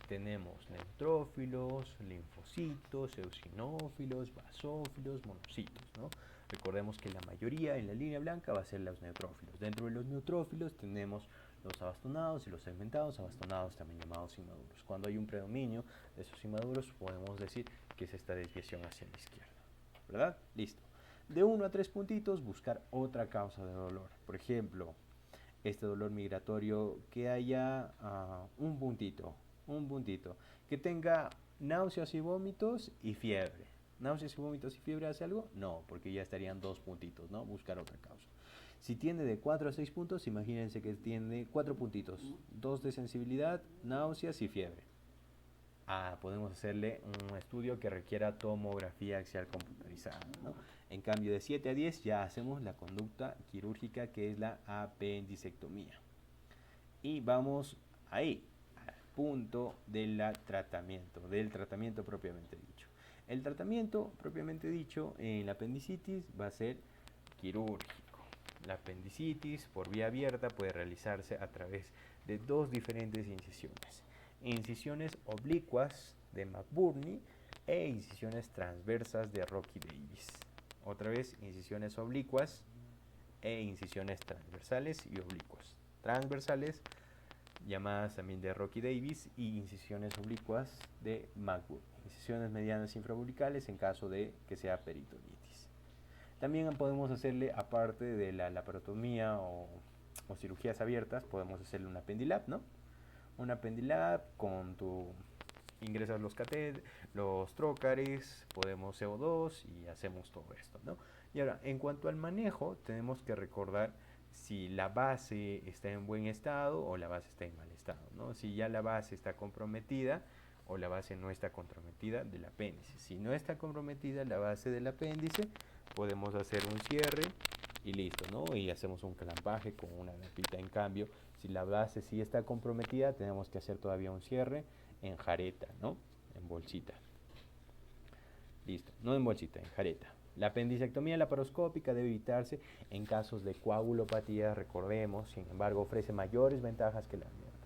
tenemos neutrófilos, linfocitos, eosinófilos, basófilos, monocitos, ¿no? Recordemos que la mayoría en la línea blanca va a ser los neutrófilos. Dentro de los neutrófilos tenemos los abastonados y los segmentados, abastonados también llamados inmaduros. Cuando hay un predominio de esos inmaduros, podemos decir que es esta desviación hacia la izquierda, ¿verdad? Listo. De 1 a 3 puntitos, buscar otra causa de dolor. Por ejemplo, este dolor migratorio que haya un puntito, que tenga náuseas y vómitos y fiebre. ¿Náuseas y vómitos y fiebre hace algo? No, porque ya estarían 2 puntitos, ¿no? Buscar otra causa. Si tiende de 4 a 6 puntos, imagínense que tiene 4 puntitos, 2 de sensibilidad, náuseas y fiebre. Podemos hacerle un estudio que requiera tomografía axial computarizada, ¿no? En cambio, de 7 a 10 ya hacemos la conducta quirúrgica, que es la apendicectomía. Y vamos ahí, al punto del tratamiento propiamente dicho. El tratamiento propiamente dicho en la apendicitis va a ser quirúrgico. La apendicitis por vía abierta puede realizarse a través de 2 diferentes incisiones. Incisiones oblicuas de McBurney e incisiones transversas de Rocky Davis. Otra vez, incisiones oblicuas e incisiones transversales y oblicuas. Transversales, llamadas también de Rocky Davis, y incisiones oblicuas de McBurney. Incisiones medianas infraumbilicales en caso de que sea peritonitis. También podemos hacerle, aparte de la laparotomía o cirugías abiertas, podemos hacerle una Pendilab, ¿no? Una Pendilab con ingresas los trócares, podemos CO2 y hacemos todo esto, ¿no? Y ahora, en cuanto al manejo, tenemos que recordar si la base está en buen estado o la base está en mal estado, ¿no? Si ya la base está comprometida o la base no está comprometida del apéndice. Si no está comprometida la base del apéndice, podemos hacer un cierre y listo, ¿no? Y hacemos un clampaje con una grapita. En cambio, si la base sí está comprometida, tenemos que hacer todavía un cierre en jareta, ¿no? En bolsita. Listo, no en bolsita, en jareta. La apendicectomía laparoscópica debe evitarse en casos de coagulopatía, recordemos, sin embargo, ofrece mayores ventajas que la mierda.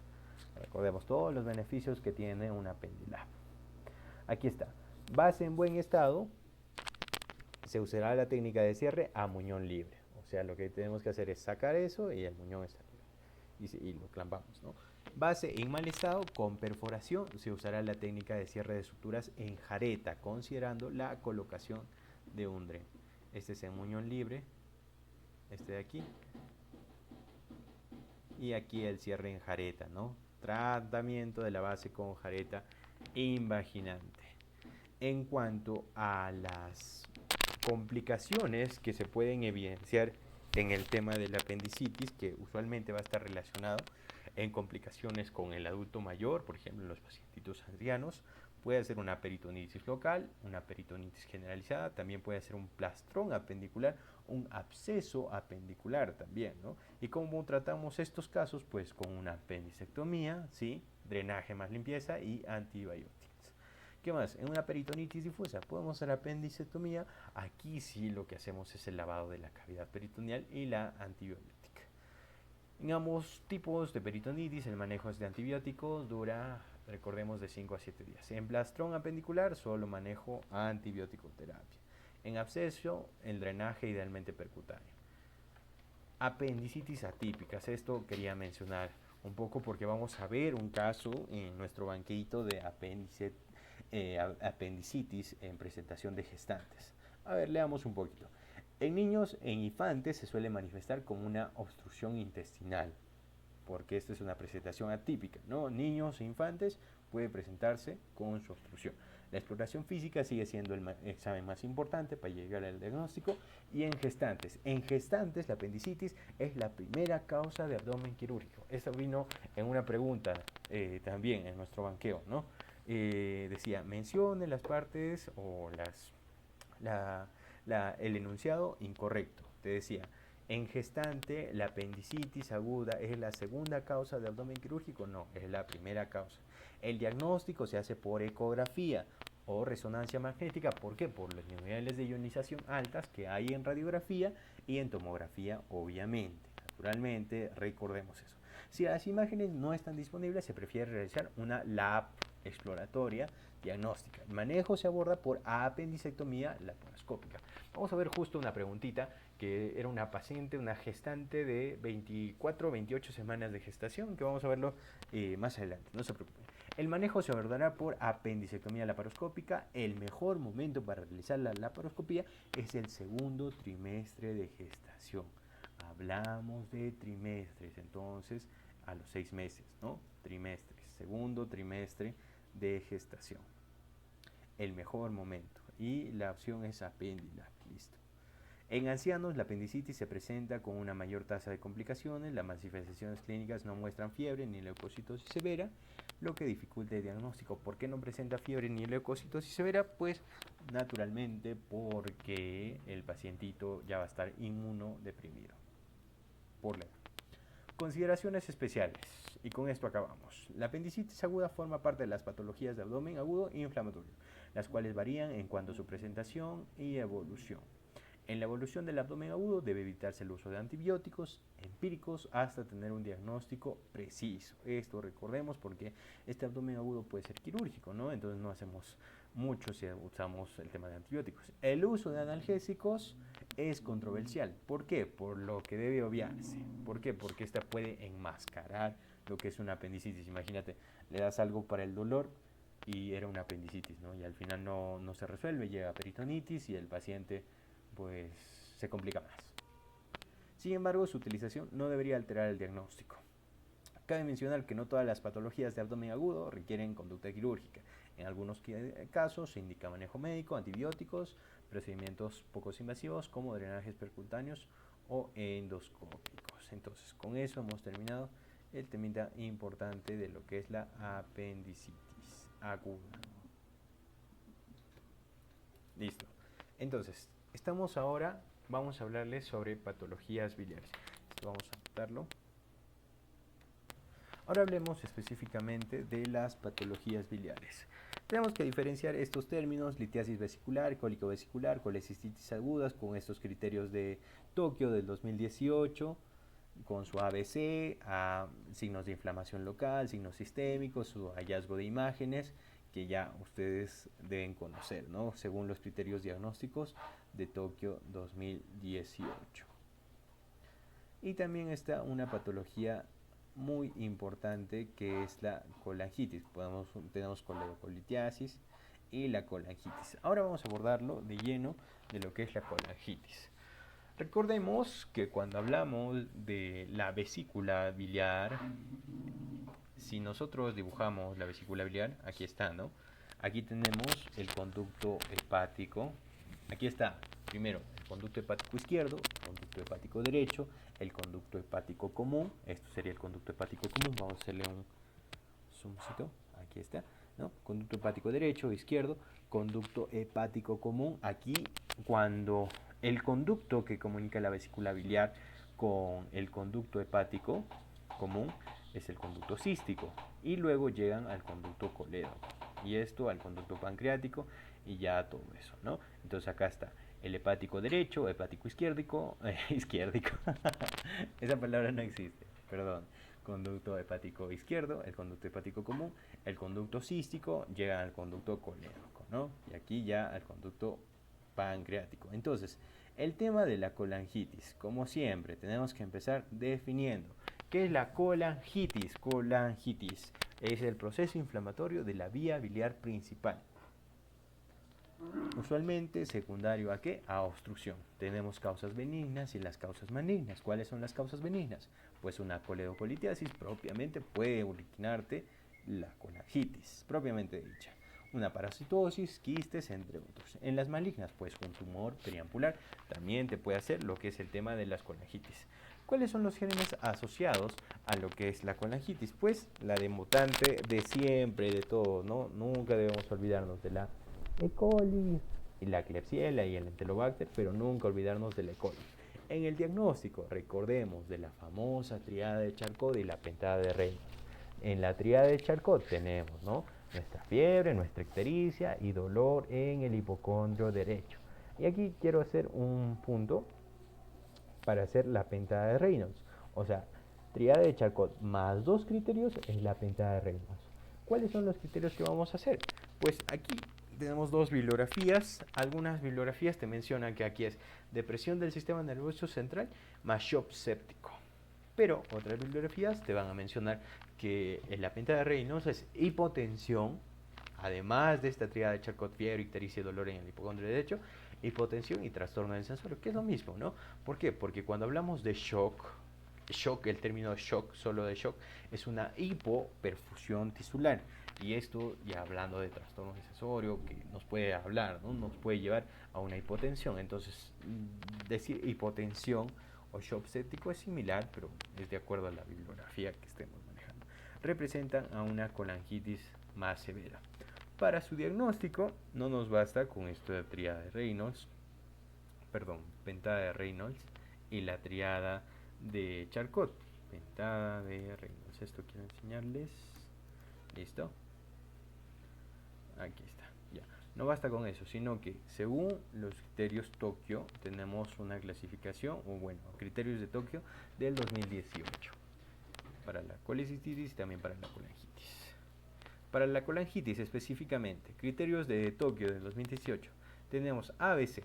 Recordemos todos los beneficios que tiene una apendilap. Aquí está. Base en buen estado, se usará la técnica de cierre a muñón libre. O sea, lo que tenemos que hacer es sacar eso y el muñón está libre. Y lo clampamos, ¿no? Base en mal estado, con perforación, se usará la técnica de cierre de suturas en jareta, considerando la colocación de un dren. Este es en muñón libre, este de aquí. Y aquí el cierre en jareta, ¿no? Tratamiento de la base con jareta invaginante. En cuanto a las complicaciones que se pueden evidenciar en el tema de la apendicitis, que usualmente va a estar relacionado en complicaciones con el adulto mayor, por ejemplo en los pacientitos ancianos, puede ser una peritonitis local, una peritonitis generalizada, también puede ser un plastrón apendicular, un absceso apendicular también, ¿no? ¿Y cómo tratamos estos casos? Pues con una apendicectomía, ¿sí? Drenaje más limpieza y antibióticos. ¿Qué más? En una peritonitis difusa podemos hacer apendicectomía. Aquí sí lo que hacemos es el lavado de la cavidad peritoneal y la antibiótica. En ambos tipos de peritonitis el manejo de antibióticos dura, recordemos, de 5 a 7 días. En plastrón apendicular solo manejo antibiótico terapia. En absceso el drenaje idealmente percutáneo. Apendicitis atípicas, esto quería mencionar un poco porque vamos a ver un caso en nuestro banquito de apendicitis en presentación de gestantes. A ver, leamos un poquito. En niños e infantes se suele manifestar como una obstrucción intestinal, porque esta es una presentación atípica, ¿no? Niños e infantes puede presentarse con su obstrucción. La exploración física sigue siendo el examen más importante para llegar al diagnóstico. Y en gestantes la apendicitis es la primera causa de abdomen quirúrgico. Esto vino en una pregunta también en nuestro banqueo, ¿no? Decía, mencione las partes o el enunciado incorrecto. Te decía, en gestante la apendicitis aguda es la segunda causa de abdomen quirúrgico. No, es la primera causa. El diagnóstico se hace por ecografía o resonancia magnética. ¿Por qué? Por los niveles de ionización altas que hay en radiografía y en tomografía, obviamente. Naturalmente, recordemos eso. Si las imágenes no están disponibles, se prefiere realizar una lab exploratoria diagnóstica. El manejo se aborda por apendicectomía laparoscópica. Vamos a ver justo una preguntita que era una paciente, una gestante de 24 o 28 semanas de gestación, que vamos a verlo más adelante, no se preocupen. El manejo se abordará por apendicectomía laparoscópica. El mejor momento para realizar la laparoscopía es el segundo trimestre de gestación. Hablamos de trimestres, entonces a los 6 meses, ¿no? Trimestres, segundo trimestre de gestación. El mejor momento. Y la opción es apendilap, listo. En ancianos, la apendicitis se presenta con una mayor tasa de complicaciones. Las manifestaciones clínicas no muestran fiebre ni leucocitosis severa, lo que dificulta el diagnóstico. ¿Por qué no presenta fiebre ni leucocitosis severa? Pues naturalmente porque el pacientito ya va a estar inmunodeprimido por la edad. Consideraciones especiales, y con esto acabamos. La apendicitis aguda forma parte de las patologías de abdomen agudo inflamatorio, las cuales varían en cuanto a su presentación y evolución. En la evolución del abdomen agudo debe evitarse el uso de antibióticos empíricos hasta tener un diagnóstico preciso. Esto recordemos porque este abdomen agudo puede ser quirúrgico, ¿no? Entonces no hacemos mucho si usamos el tema de antibióticos. El uso de analgésicos es controversial. ¿Por qué? Por lo que debe obviarse. ¿Por qué? Porque esta puede enmascarar lo que es una apendicitis. Imagínate, le das algo para el dolor y era una apendicitis, ¿no? Y al final no se resuelve, llega a peritonitis y el paciente pues se complica más. Sin embargo, su utilización no debería alterar el diagnóstico. Cabe mencionar que no todas las patologías de abdomen agudo requieren conducta quirúrgica. En algunos casos se indica manejo médico, antibióticos, procedimientos poco invasivos como drenajes percutáneos o endoscópicos. Entonces, con eso hemos terminado el temita importante de lo que es la apendicitis aguda. Listo. Entonces, estamos ahora vamos a hablarles sobre patologías biliares. Vamos a anotarlo. Ahora hablemos específicamente de las patologías biliares. Tenemos que diferenciar estos términos: litiasis vesicular, cólico vesicular, colecistitis agudas, con estos criterios de Tokio del 2018, con su ABC, signos de inflamación local, signos sistémicos, su hallazgo de imágenes, que ya ustedes deben conocer, ¿no?, según los criterios diagnósticos de Tokio 2018. Y también está una patología muy importante, que es la colangitis. Tenemos coledocolitiasis y la colangitis. Ahora vamos a abordarlo de lleno de lo que es la colangitis. Recordemos que cuando hablamos de la vesícula biliar, si nosotros dibujamos la vesícula biliar, aquí está, ¿no? Aquí tenemos el conducto hepático. Aquí está, primero, el conducto hepático izquierdo, el conducto hepático derecho, el conducto hepático común. Esto sería el conducto hepático común. Vamos a hacerle un zoomcito. Aquí está, ¿no? Conducto hepático derecho, izquierdo, conducto hepático común. Aquí, cuando el conducto que comunica la vesícula biliar con el conducto hepático común es el conducto cístico, y luego llegan al conducto colédoco, y esto al conducto pancreático, y ya todo eso, ¿no? Entonces acá está el hepático derecho, hepático izquierdico, izquierdico, esa palabra no existe, perdón. Conducto hepático izquierdo, el conducto hepático común, el conducto cístico, llega al conducto colédoco, ¿no? Y aquí ya al conducto pancreático. Entonces, el tema de la colangitis, como siempre, tenemos que empezar definiendo ¿qué es la colangitis? Colangitis es el proceso inflamatorio de la vía biliar principal, usualmente secundario ¿a qué? A obstrucción. Tenemos causas benignas y las causas malignas. ¿Cuáles son las causas benignas? Pues una coledocolitiasis propiamente puede originarte la colangitis, propiamente dicha. Una parasitosis, quistes, entre otros. En las malignas, pues un tumor periampular también te puede hacer lo que es el tema de las colangitis. ¿Cuáles son los gérmenes asociados a lo que es la colangitis? Pues la de mutante de siempre, de todo, ¿no? Nunca debemos olvidarnos de la E. coli y la Klebsiella y el Enterobacter, pero nunca olvidarnos del E. coli. En el diagnóstico, recordemos de la famosa triada de Charcot y la pentada de Reynolds. En la triada de Charcot tenemos, ¿no?, nuestra fiebre, nuestra ictericia y dolor en el hipocondrio derecho. Y aquí quiero hacer un punto para hacer la pentada de Reynolds. O sea, triada de Charcot más 2 criterios es la pentada de Reynolds. ¿Cuáles son los criterios que vamos a hacer? Pues aquí tenemos 2 bibliografías. Algunas bibliografías te mencionan que aquí es depresión del sistema nervioso central más shock séptico. Pero otras bibliografías te van a mencionar que la pentada de Reynolds es hipotensión, además de esta triada de Charcot, fiebre, ictericia y dolor en el hipocondrio derecho, hipotensión y trastorno del sensorio, que es lo mismo, ¿no? ¿Por qué? Porque cuando hablamos de shock, el término shock, solo de shock, es una hipoperfusión tisular. Y esto, ya hablando de trastorno del sensorio, que nos puede hablar, ¿no?, nos puede llevar a una hipotensión. Entonces, decir hipotensión o shock séptico es similar, pero es de acuerdo a la bibliografía que estemos manejando. Representan a una colangitis más severa. Para su diagnóstico no nos basta con esto de triada de Reynolds, pentada de Reynolds y la triada de Charcot. Pentada de Reynolds, esto quiero enseñarles. ¿Listo? Aquí está, ya. No basta con eso, sino que según los criterios Tokio tenemos una clasificación, o bueno, criterios de Tokio del 2018 para la colecistitis y también para la colangitis. Para la colangitis específicamente, criterios de Tokio del 2018, tenemos ABC.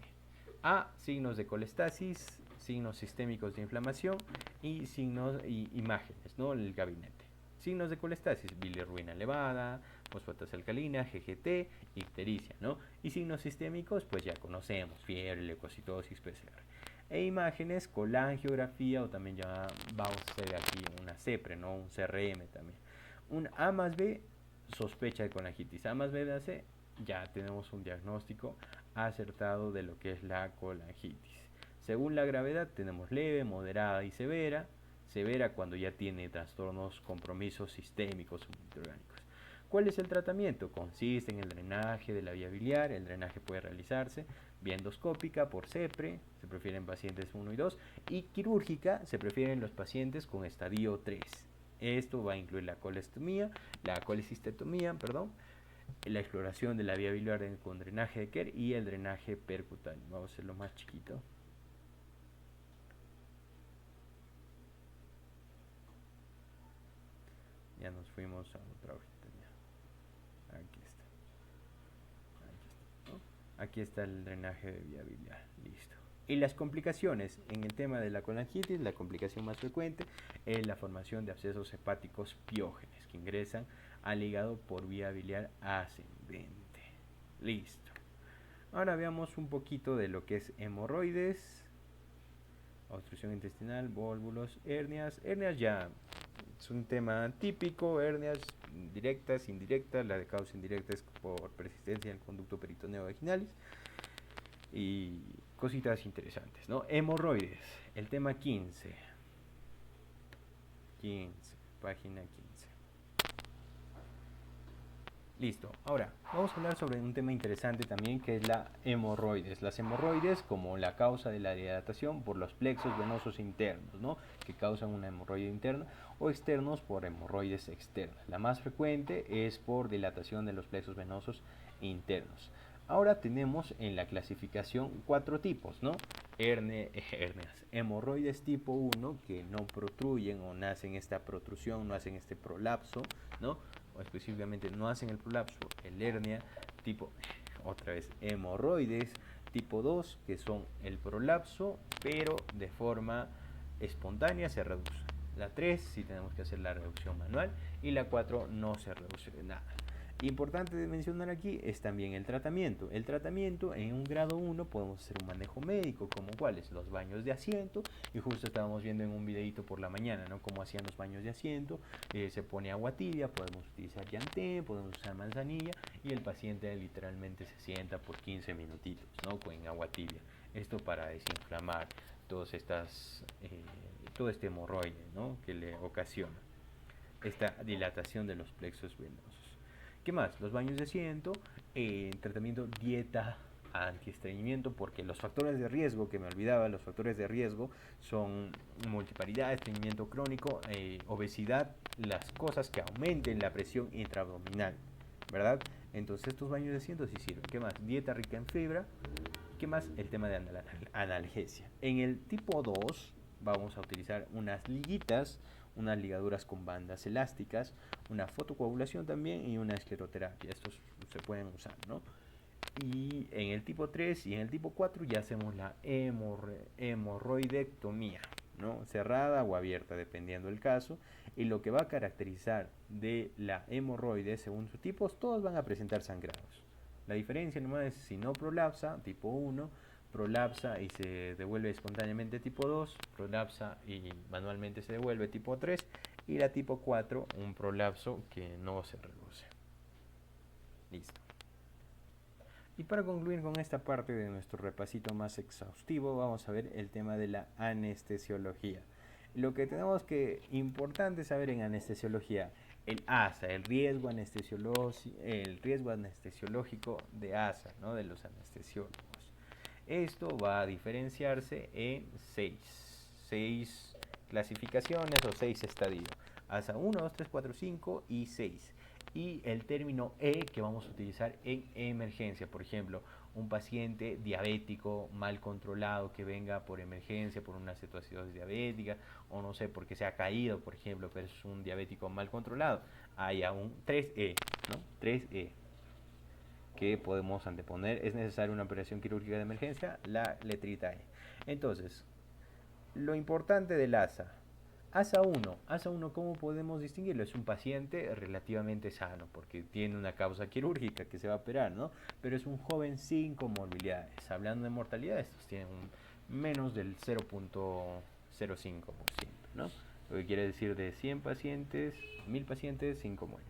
A, signos de colestasis, signos sistémicos de inflamación y signos y imágenes, ¿no?, el gabinete. Signos de colestasis: bilirruina elevada, fosfatasa alcalina, GGT, ictericia, ¿no? Y signos sistémicos, pues ya conocemos: fiebre, leucocitosis, PCR. E imágenes, colangiografía, o también ya vamos a hacer aquí una CEPRE, ¿no?, un CRM también. Un A más B, sospecha de colangitis. A más B más C, ya tenemos un diagnóstico acertado de lo que es la colangitis. Según la gravedad tenemos leve, moderada y severa. Severa cuando ya tiene trastornos, compromisos sistémicos o multiorgánicos. ¿Cuál es el tratamiento? Consiste en el drenaje de la vía biliar. El drenaje puede realizarse Vía endoscópica por CEPRE, se prefieren pacientes 1 y 2, y quirúrgica se prefieren los pacientes con estadio 3. Esto va a incluir la colecistectomía, la exploración de la vía biliar con drenaje de Kerr y el drenaje percutáneo. Vamos a hacerlo más chiquito. Ya nos fuimos a otra hojita. Aquí está. ¿No? Aquí está el drenaje de vía biliar. Listo. Y las complicaciones en el tema de la colangitis, la complicación más frecuente es la formación de abscesos hepáticos piógenes que ingresan al hígado por vía biliar ascendente. Listo. Ahora veamos un poquito de lo que es hemorroides, obstrucción intestinal, vólvulos, hernias. Hernias ya es un tema típico, hernias directas, indirectas. La de causa indirecta es por persistencia en el conducto peritoneo vaginalis. Y cositas interesantes, ¿no? Hemorroides, el tema 15, página 15. Listo, ahora vamos a hablar sobre un tema interesante también que es la hemorroides. Las hemorroides como la causa de la dilatación por los plexos venosos internos, ¿no? Que causan una hemorroide interna, o externos por hemorroides externas. La más frecuente es por dilatación de los plexos venosos internos. Ahora tenemos en la clasificación 4 tipos, ¿no? Hernias, hemorroides tipo 1 que no protruyen o no hacen esta protrusión, no hacen este prolapso, ¿no? O específicamente no hacen el prolapso. El hernia tipo, otra vez, hemorroides tipo 2 que son el prolapso, pero de forma espontánea se reduce. La 3 sí tenemos que hacer la reducción manual y la 4 no se reduce de nada. Importante de mencionar aquí es también el tratamiento. El tratamiento en un grado 1 podemos hacer un manejo médico, como cuáles, los baños de asiento, y justo estábamos viendo en un videito por la mañana, ¿no? Cómo hacían los baños de asiento, se pone agua tibia, podemos utilizar llantén, podemos usar manzanilla, y el paciente literalmente se sienta por 15 minutitos, ¿no? Con agua tibia. Esto para desinflamar todas estas, todo este hemorroide, ¿no? Que le ocasiona esta dilatación de los plexos venosos. ¿Qué más? Los baños de asiento, tratamiento dieta antiestreñimiento, porque los factores de riesgo, que me olvidaba, los factores de riesgo son multiparidad, estreñimiento crónico, obesidad, las cosas que aumenten la presión intraabdominal, ¿verdad? Entonces estos baños de asiento sí sirven. ¿Qué más? Dieta rica en fibra. ¿Qué más? El tema de analgesia. En el tipo 2 vamos a utilizar unas liguitas, unas ligaduras con bandas elásticas, una fotocoagulación también y una escleroterapia. Estos se pueden usar, ¿no? Y en el tipo 3 y en el tipo 4 ya hacemos la hemorroidectomía, ¿no? Cerrada o abierta, dependiendo del caso. Y lo que va a caracterizar de la hemorroide, según sus tipos, todos van a presentar sangrados. La diferencia nomás es si no prolapsa, tipo 1, prolapsa y se devuelve espontáneamente tipo 2, prolapsa y manualmente se devuelve tipo 3, y la tipo 4, un prolapso que no se reduce. Listo. Y para concluir con esta parte de nuestro repasito más exhaustivo, vamos a ver el tema de la anestesiología. Lo que tenemos que importante saber en anestesiología, el ASA, el riesgo anestesiológico de ASA, ¿no? De los anestesiólogos. Esto va a diferenciarse en 6 clasificaciones o 6 estadios. ASA 1, 2, 3, 4, 5 y 6. Y el término E que vamos a utilizar en emergencia, por ejemplo, un paciente diabético mal controlado que venga por emergencia por una cetoacidosis diabética, o no sé, porque se ha caído, por ejemplo, pero es un diabético mal controlado, haya un 3E, ¿no? 3E que podemos anteponer. Es necesaria una operación quirúrgica de emergencia, la letrita E. Entonces, lo importante del ASA. ASA 1, ¿cómo podemos distinguirlo? Es un paciente relativamente sano, porque tiene una causa quirúrgica que se va a operar, ¿no? Pero es un joven sin comorbilidades. Hablando de mortalidad, estos tienen menos del 0.05%, ¿no? Lo que quiere decir de 100 pacientes, 1000 pacientes, 5 mueren.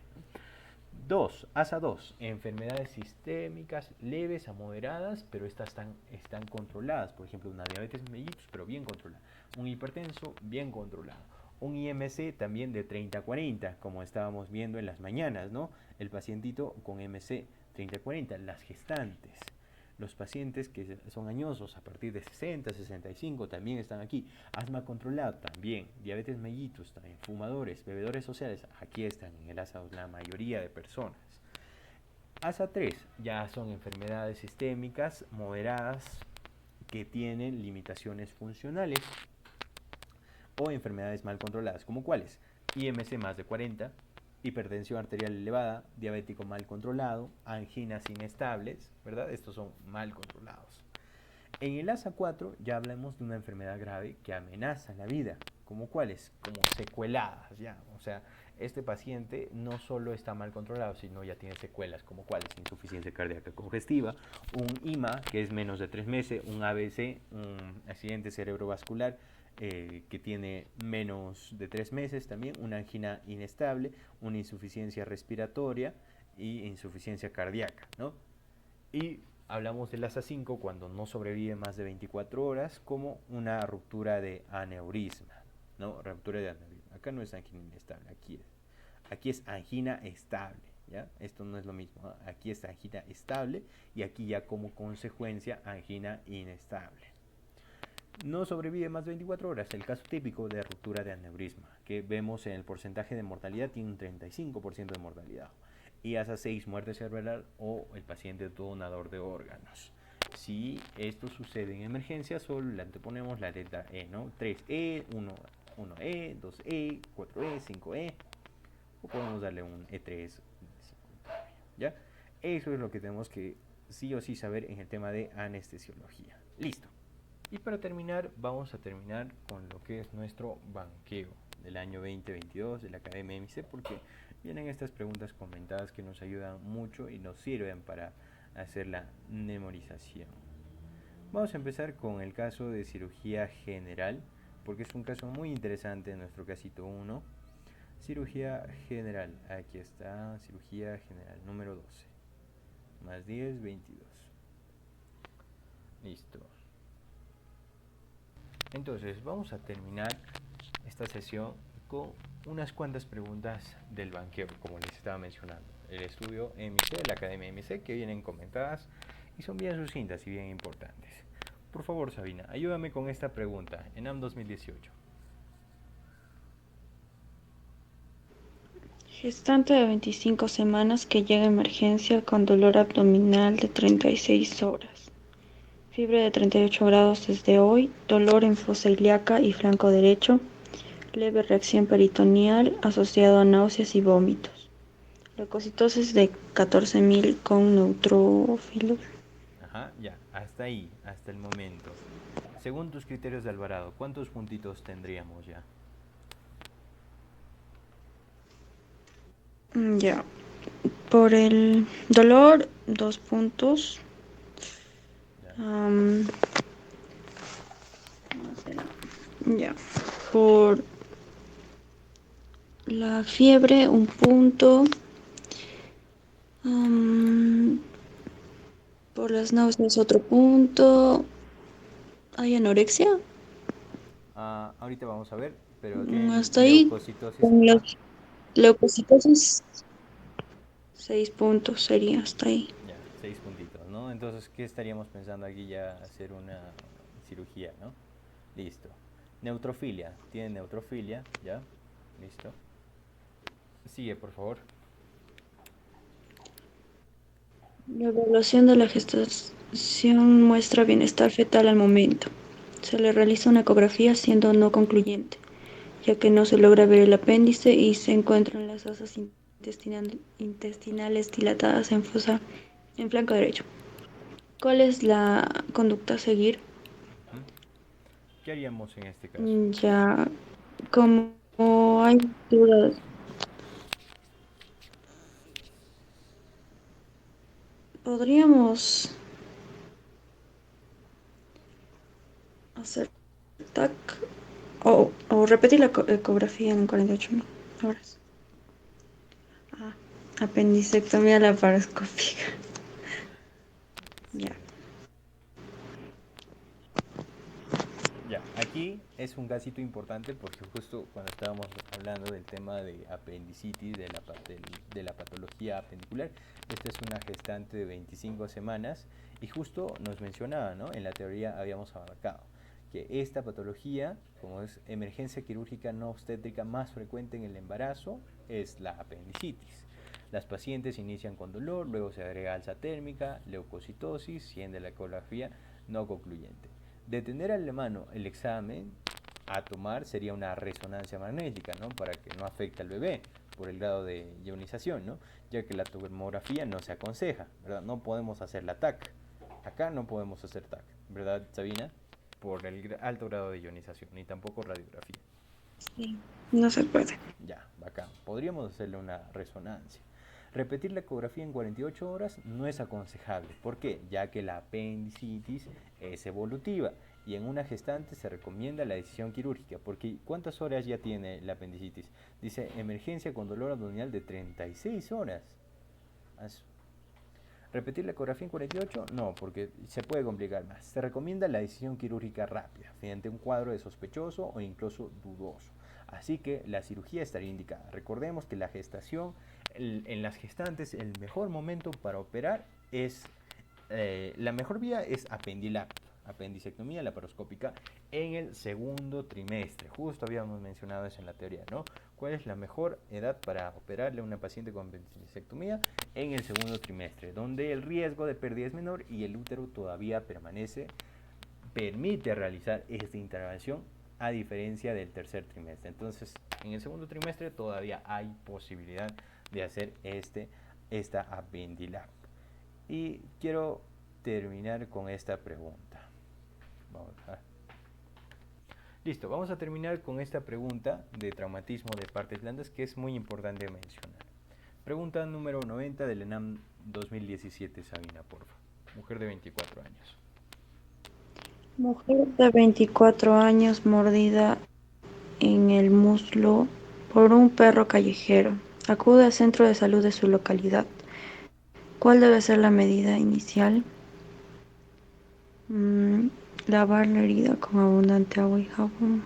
2, ASA 2, enfermedades sistémicas leves a moderadas, pero estas están controladas. Por ejemplo, una diabetes mellitus, pero bien controlada. Un hipertenso, bien controlado. Un IMC también de 30 a 40, como estábamos viendo en las mañanas, ¿no? El pacientito con IMC 30 a 40, las gestantes. Los pacientes que son añosos a partir de 60, 65 también están aquí. Asma controlado también. Diabetes mellitus también. Fumadores, bebedores sociales, aquí están en el ASA la mayoría de personas. ASA 3 ya son enfermedades sistémicas moderadas que tienen limitaciones funcionales o enfermedades mal controladas, como cuáles: IMC más de 40, hipertensión arterial elevada, diabético mal controlado, anginas inestables, ¿verdad? Estos son mal controlados. En el ASA 4 ya hablamos de una enfermedad grave que amenaza la vida, como cuáles, como secueladas, ya, o sea, este paciente no solo está mal controlado, sino ya tiene secuelas, como cuáles: insuficiencia cardíaca congestiva, un IMA que es menos de 3 meses, un ABC, un accidente cerebrovascular que tiene menos de 3 meses también, una angina inestable, una insuficiencia respiratoria y insuficiencia cardíaca, ¿no? Y hablamos del ASA 5 cuando no sobrevive más de 24 horas, como una ruptura de aneurisma, ¿no? Ruptura de aneurisma. Acá no es angina inestable, aquí es angina estable, ¿ya? Esto no es lo mismo, ¿no? Aquí es angina estable y aquí ya como consecuencia angina inestable. No sobrevive más de 24 horas, el caso típico de ruptura de aneurisma, que vemos en el porcentaje de mortalidad, tiene un 35% de mortalidad. Y ASA 6, muerte cerebral o el paciente donador de órganos. Si esto sucede en emergencia, solo le anteponemos la letra E, ¿no? 3E, 1E, 2E, 4E, 5E, o podemos darle un E3, ¿ya? Eso es lo que tenemos que sí o sí saber en el tema de anestesiología. Listo. Y para terminar, vamos a terminar con lo que es nuestro banqueo del año 2022 de la Academia MC, porque vienen estas preguntas comentadas que nos ayudan mucho y nos sirven para hacer la memorización. Vamos a empezar con el caso de cirugía general, porque es un caso muy interesante en nuestro casito 1. Cirugía general, aquí está, cirugía general número 12, más 10, 22. Listo. Entonces vamos a terminar esta sesión con unas cuantas preguntas del banqueo, como les estaba mencionando. El estudio MC, la Academia MC, que vienen comentadas y son bien sucintas y bien importantes. Por favor, Sabina, ayúdame con esta pregunta. ENAM 2018. Gestante de 25 semanas que llega a emergencia con dolor abdominal de 36 horas. Fiebre de 38 grados desde hoy, dolor en fosa ilíaca y flanco derecho, leve reacción peritoneal asociado a náuseas y vómitos. Leucocitosis de 14.000 con neutrófilos. Ajá, ya, hasta ahí, hasta el momento. Según tus criterios de Alvarado, ¿cuántos puntitos tendríamos ya? Ya. Por el dolor, 2 puntos. Ya. Ya. Por la fiebre, 1 punto. Por las náuseas, otro punto. ¿Hay anorexia? Ahorita vamos a ver, pero tienen Hasta ahí. leucocitosis. Con Ajá, las leucocitosis, 6 puntos sería hasta ahí. ya, 6 puntitos, ¿no? Entonces, ¿qué estaríamos pensando aquí ya hacer una cirugía, ¿no? Listo. Neutrofilia, tiene neutrofilia, ¿ya? Listo. Sigue, por favor. La evaluación de la gestación muestra bienestar fetal al momento. Se le realiza una ecografía siendo no concluyente, ya que no se logra ver el apéndice y se encuentran las asas intestinales dilatadas en fosa en flanco derecho. ¿Cuál es la conducta a seguir? Ujú. ¿Qué haríamos en este caso? Ya, como hay dudas, podríamos hacer TAC o repetir la ecografía en 48 horas. Ah, apendicectomía laparoscópica. Ya. Sí. Ya, aquí Aquí es un casito importante porque justo cuando estábamos hablando del tema de apendicitis, de la patología apendicular, esta es una gestante de 25 semanas y justo nos mencionaba, ¿no? En la teoría habíamos abarcado que esta patología, como es emergencia quirúrgica no obstétrica más frecuente en el embarazo, es la apendicitis. Las pacientes inician con dolor, luego se agrega alza térmica, leucocitosis, siendo la ecografía no concluyente. De tener a la mano el examen a tomar sería una resonancia magnética, ¿no? Para que no afecte al bebé por el grado de ionización, ¿no? Ya que la tomografía no se aconseja, ¿verdad? No podemos hacer la TAC. Acá no podemos hacer TAC, ¿verdad, Sabina? Por el alto grado de ionización, ni tampoco radiografía. Sí, no se puede. Ya, bacán. Podríamos hacerle una resonancia. Repetir la ecografía en 48 horas no es aconsejable. ¿Por qué? Ya que la apendicitis es evolutiva y en una gestante se recomienda la decisión quirúrgica. Porque ¿cuántas horas ya tiene la apendicitis? Dice emergencia con dolor abdominal de 36 horas. ¿Repetir la ecografía en 48? No, porque se puede complicar más. Se recomienda la decisión quirúrgica rápida, mediante un cuadro de sospechoso o incluso dudoso. Así que la cirugía estaría indicada. Recordemos que la gestación, en las gestantes, el mejor momento para operar es, la mejor vía es apendicectomía laparoscópica en el segundo trimestre. Justo habíamos mencionado eso en la teoría, ¿no? ¿Cuál es la mejor edad para operarle a una paciente con apendicectomía? En el segundo trimestre, donde el riesgo de pérdida es menor y el útero todavía permite realizar esta intervención a diferencia del tercer trimestre. Entonces, en el segundo trimestre todavía hay posibilidad de hacer esta apendilap. Y quiero terminar con esta pregunta. Listo, vamos a terminar con esta pregunta de traumatismo de partes blandas que es muy importante mencionar. Pregunta número 90 del ENAM 2017, Sabina, porfa. Mujer de 24 años. Mujer de 24 años mordida en el muslo por un perro callejero. Acude al centro de salud de su localidad. ¿Cuál debe ser la medida inicial? Lavar la herida con abundante agua y jabón.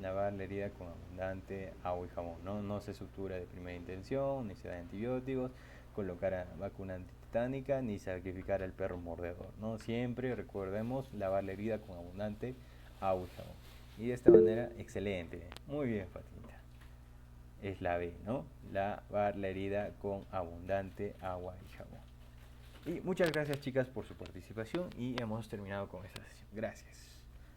Lavar la herida con abundante agua y jabón. No se sutura de primera intención, ni se da antibióticos, colocar vacuna antitetánica, ni sacrificar al perro mordedor. ¿No? Siempre recordemos lavar la herida con abundante agua y jabón. Y de esta manera, excelente. Muy bien, Fatinita. Es la B, ¿no? Lavar la herida con abundante agua y jabón. Y muchas gracias, chicas, por su participación y hemos terminado con esta sesión. Gracias.